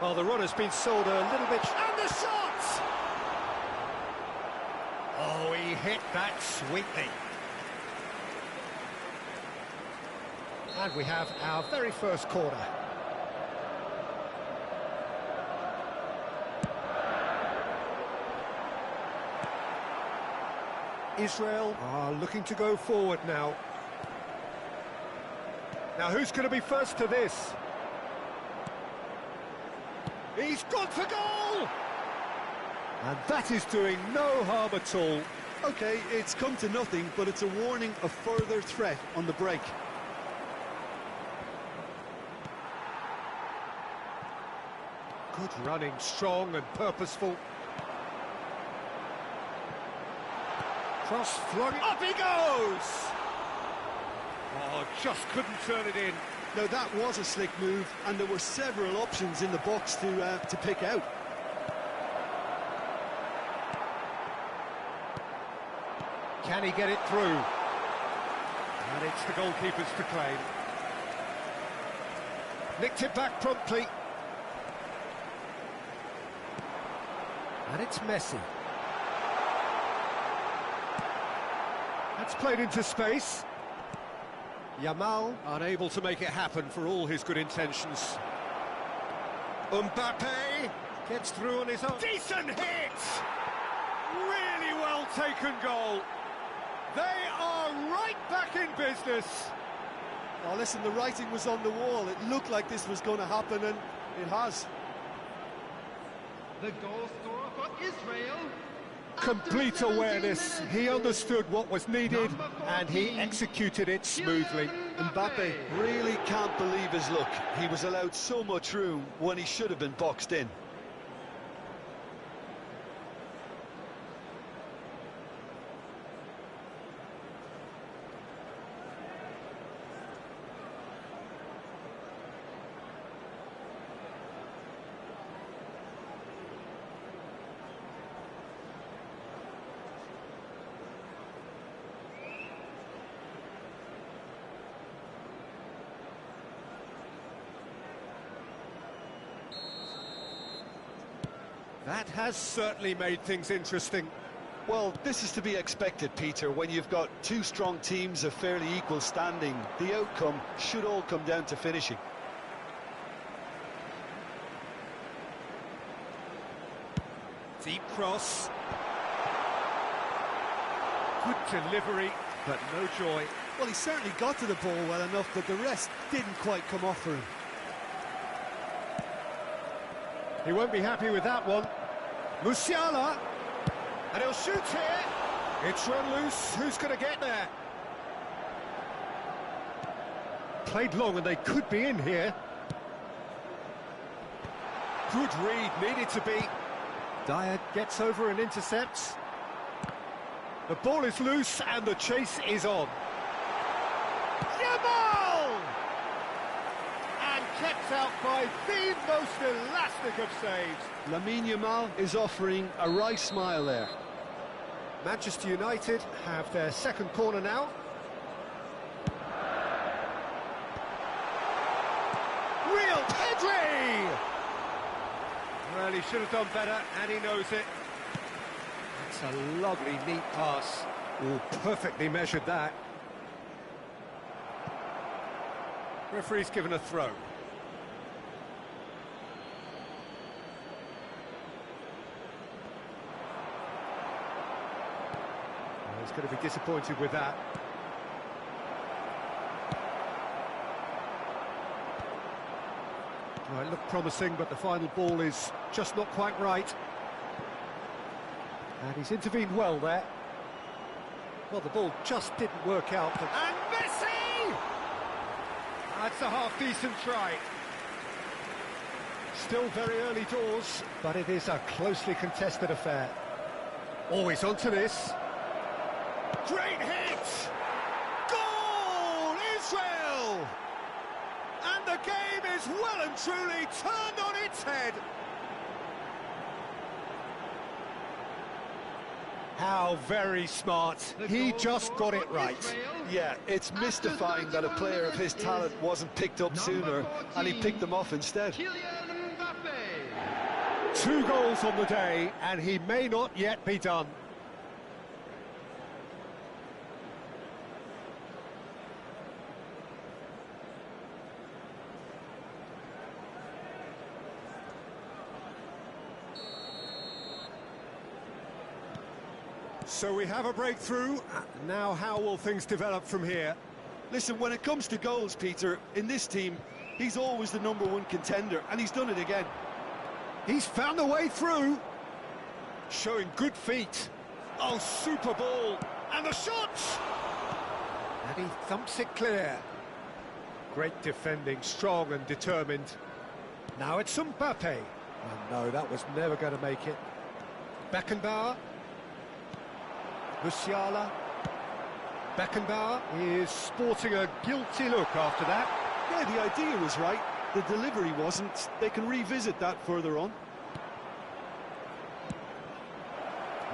Well, the run has been sold a little bit... And the shot! Oh, he hit that sweetly. And we have our very first corner. Israel are looking to go forward now. Now, who's going to be first to this? He's gone for goal! And that is doing no harm at all. OK, it's come to nothing, but it's a warning of further threat on the break. Good running, strong and purposeful. Cross flung, up he goes! Oh, just couldn't turn it in. Now that was a slick move, and there were several options in the box to pick out. Can he get it through? And it's the goalkeeper's to claim. Nicked it back promptly. And it's Messi. That's played into space. Yamal unable to make it happen for all his good intentions. Mbappe gets through on his own. Decent hit! Really well taken goal. They are right back in business. Oh, listen, the writing was on the wall. It looked like this was going to happen, and it has. The goal scorer for Israel. Complete awareness. He understood what was needed, and he executed it smoothly. Mbappe really can't believe his luck. He was allowed so much room when he should have been boxed in. That has certainly made things interesting. Well, this is to be expected, Peter. When you've got two strong teams of fairly equal standing, the outcome should all come down to finishing. Deep cross. Good delivery, but no joy. Well, he certainly got to the ball well enough, but the rest didn't quite come off for him. He won't be happy with that one. Musiala. And he'll shoot here. It's run loose. Who's going to get there? Played long and they could be in here. Good read, needed to be. Dyer gets over and intercepts. The ball is loose and the chase is on. Jamal! And kept out by the most elastic of saves. Lamine Yamal is offering a wry smile there. Manchester United have their second corner now. Real Pedri! Well, he should have done better, and he knows it. That's a lovely, neat pass. Oh, perfectly measured that. Referee's given a throw. He's going to be disappointed with that. Well, it looked promising, but the final ball is just not quite right. And he's intervened well there. Well, the ball just didn't work out. And Messi! That's a half-decent try. Still very early doors, but it is a closely contested affair. Always onto this. Great hit! Goal, Israel! And the game is well and truly turned on its head. How very smart. He just got it right. Yeah, it's mystifying that a player of his talent wasn't picked up sooner, and he picked them off instead. 2 goals on the day, and he may not yet be done. So we have a breakthrough. Now how will things develop from here? Listen, when it comes to goals, Peter, in this team, he's always the #1 contender, and he's done it again. He's found a way through. Showing good feet. Oh, super ball. And the shot! And he thumps it clear. Great defending, strong and determined. Now it's Mbappe. Oh, no, that was never going to make it. Beckenbauer. Musiala. Beckenbauer is sporting a guilty look after that. Yeah, the idea was right. The delivery wasn't. They can revisit that further on.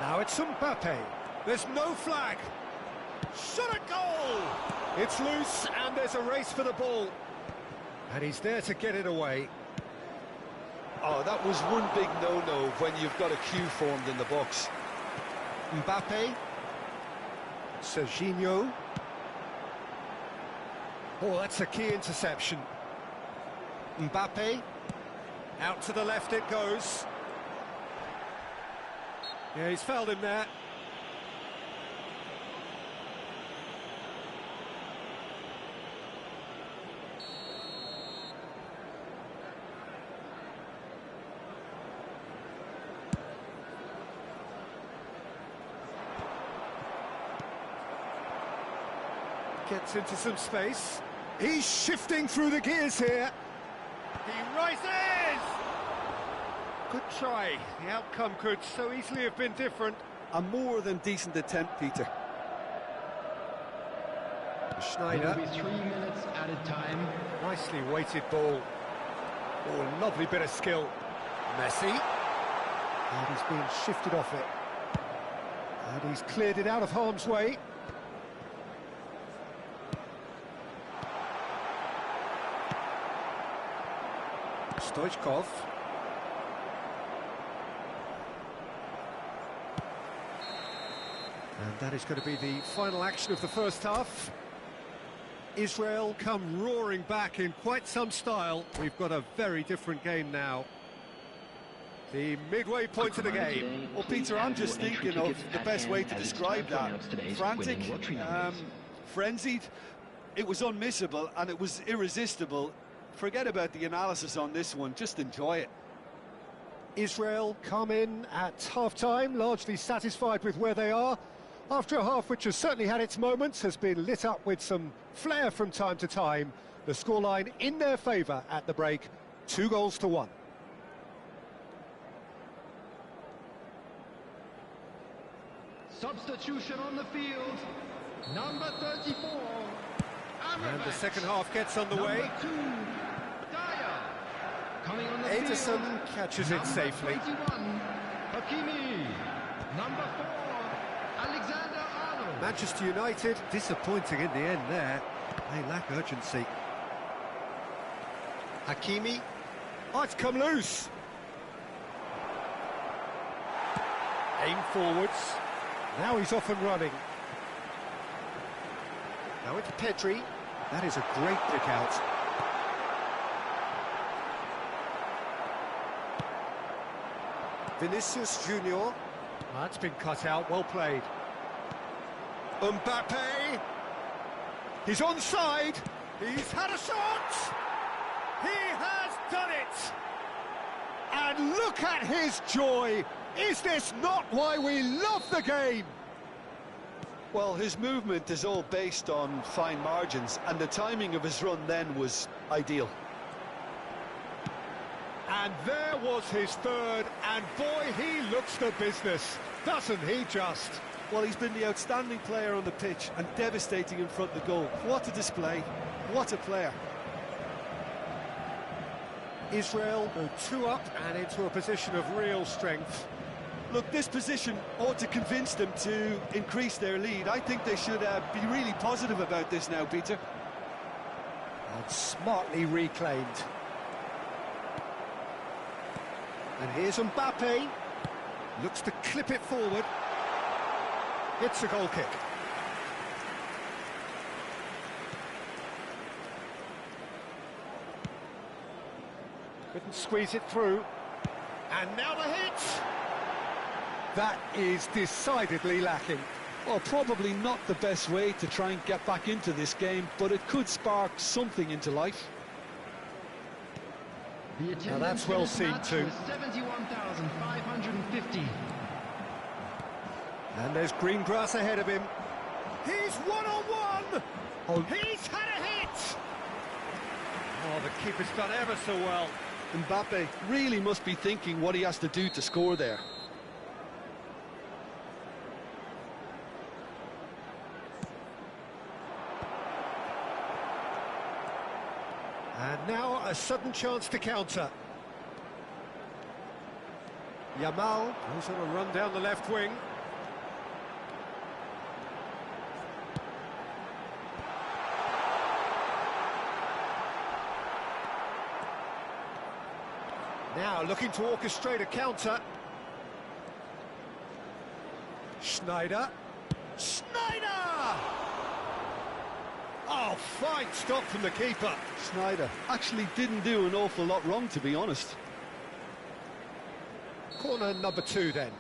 Now it's Mbappe. There's no flag. Shot a goal! It's loose and there's a race for the ball. And he's there to get it away. Oh, that was one big no-no when you've got a queue formed in the box. Mbappe. Serginho. Oh, that's a key interception. Mbappe. Out to the left it goes. Yeah, he's fouled him there. Gets into some space. He's shifting through the gears here. He rises! Good try. The outcome could so easily have been different. A more than decent attempt, Peter. Schneider. Will be 3 minutes at a time. Nicely weighted ball. Oh, a lovely bit of skill. Messi. And he's been shifted off it. And he's cleared it out of harm's way. Stoichkov. And that is going to be the final action of the first half. Israel come roaring back in quite some style. We've got a very different game now. The midway point of the game. Well, Peter, I'm just thinking of the best way to describe that. Frantic, frenzied. It was unmissable and it was irresistible. Forget about the analysis on this one, just enjoy it. Israel come in at half-time, largely satisfied with where they are. After a half which has certainly had its moments, has been lit up with some flair from time to time. The scoreline in their favour at the break, 2-1. Substitution on the field, number 34. And the second half gets underway. Number 2, Dyer. Coming on the Edison field, catches it safely. 21, Hakimi. Number 4, Alexander Arnold. Manchester United disappointing in the end there. They lack urgency. Hakimi. Oh, it's come loose. Aim forwards. Now he's off and running. Now it's Pedri. That is a great pick out. Vinicius Junior. That's been cut out, well played. Mbappe. He's onside. He's had a shot. He has done it. And look at his joy. Is this not why we love the game? Well, his movement is all based on fine margins, and the timing of his run then was ideal. And there was his third, and boy, he looks the business, doesn't he just? Well, he's been the outstanding player on the pitch and devastating in front of the goal. What a display, what a player. Israel go 2 up and into a position of real strength. Look, this position ought to convince them to increase their lead. I think they should be really positive about this now, Peter. And smartly reclaimed. And here's Mbappe. Looks to clip it forward. It's a goal kick. Couldn't squeeze it through. And now the hit! That is decidedly lacking. Well, probably not the best way to try and get back into this game, but it could spark something into life. Now that's well seen too. 71,550. And there's green grass ahead of him. He's one-on-one! Oh. He's had a hit! Oh, the keeper's done ever so well. Mbappe really must be thinking what he has to do to score there. And now a sudden chance to counter. Yamal goes on a run down the left wing. Now looking to orchestrate a counter. Schneider. Schneider! Oh, fine stop from the keeper. Schneider actually didn't do an awful lot wrong, to be honest. Corner number 2 then.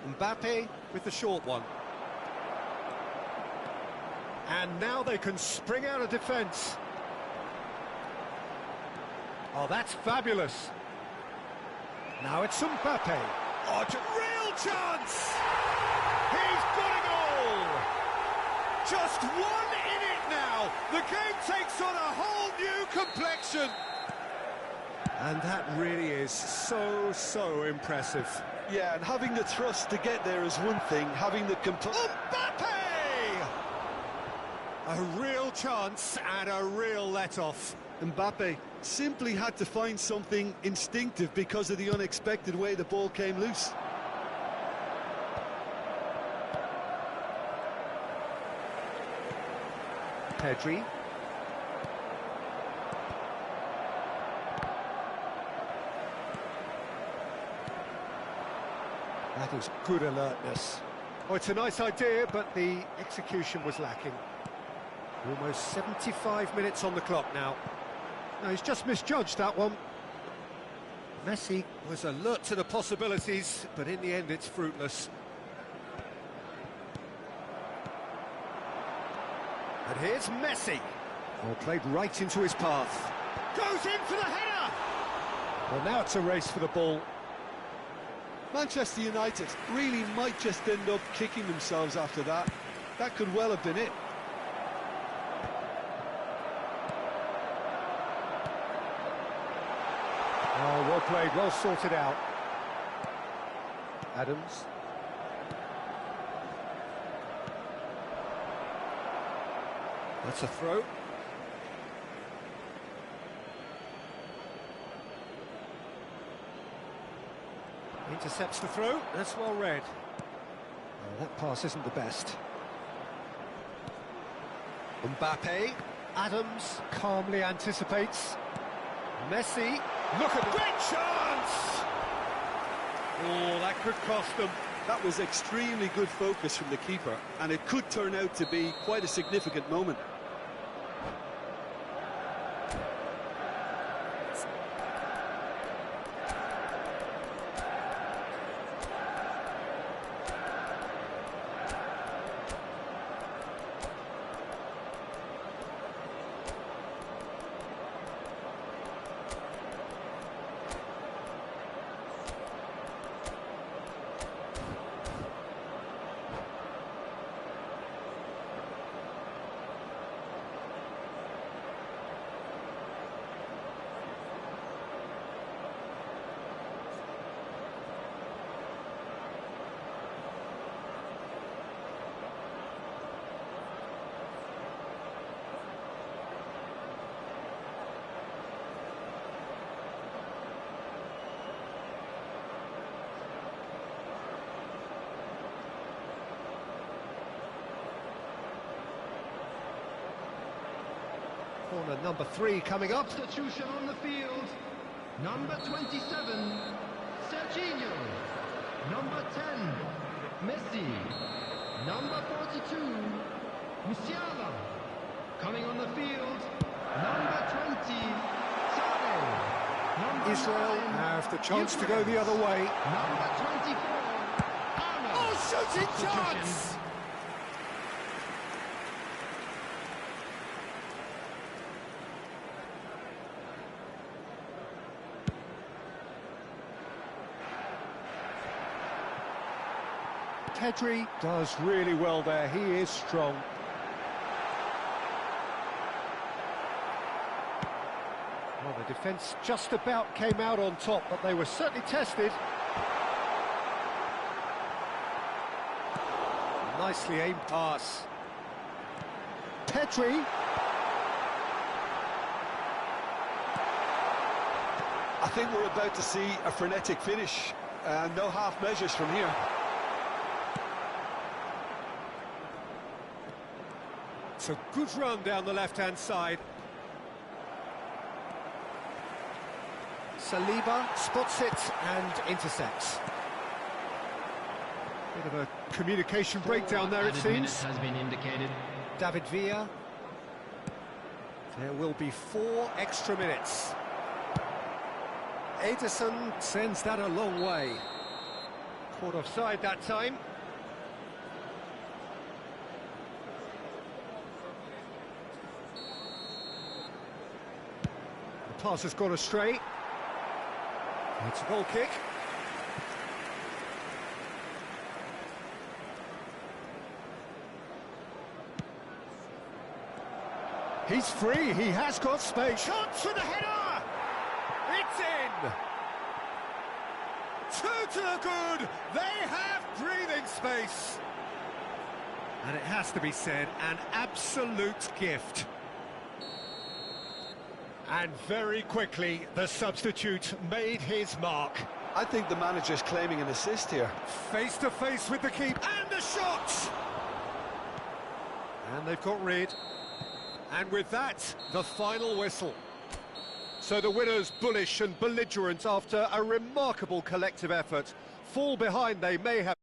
Mbappe with the short one. And now they can spring out of defence. Oh, that's fabulous. Now it's Mbappe. Oh, it's a real chance! He's got a goal! Just one in it now. The game takes on a whole new complexion. And that really is so impressive. Yeah, and having the thrust to get there is one thing, having the Mbappe! A real chance and a real let-off. Mbappe simply had to find something instinctive because of the unexpected way the ball came loose. Pedri. That is good alertness. Oh, it's a nice idea, but the execution was lacking. Almost 75 minutes on the clock now. No, he's just misjudged that one. Messi was alert to the possibilities, but in the end it's fruitless. And here's Messi. Well, played right into his path. Goes in for the header! Well, now it's a race for the ball. Manchester United really might just end up kicking themselves after that. That could well have been it. Oh, well played, well sorted out. Adams. That's a throw. Intercepts the throw, that's well read. Oh, that pass isn't the best. Mbappe, Adams calmly anticipates. Messi, look at the great chance! Oh, that could cost them. That was extremely good focus from the keeper, and it could turn out to be quite a significant moment. Corner number 3 coming up. Substitution on the field. Number 27, Serginho. Number 10, Messi. Number 42, Musiala. Coming on the field, number 20, Sane. Number Israel 9, have the chance to go the other way. Number 24, Arnold. Oh, shooting Substitution. chance! Pedri does really well there, he is strong. Well, the defence just about came out on top, but they were certainly tested. Nicely aimed pass. Pedri. I think we're about to see a frenetic finish, and no half measures from here. It's a good run down the left-hand side. Saliba spots it and intercepts. Bit of a communication breakdown there, it seems. Has been indicated. David Villa. There will be 4 extra minutes. Ederson sends that a long way. Caught offside that time. The pass has gone astray. It's a goal kick. He's free, he has got space. Chance for the header! It's in! 2 to the good, they have breathing space. And it has to be said, an absolute gift. And very quickly, the substitute made his mark. I think the manager's claiming an assist here. Face to face with the keeper, and the shot! And they've got rid. And with that, the final whistle. So the winners bullish and belligerent after a remarkable collective effort. Fall behind they may have...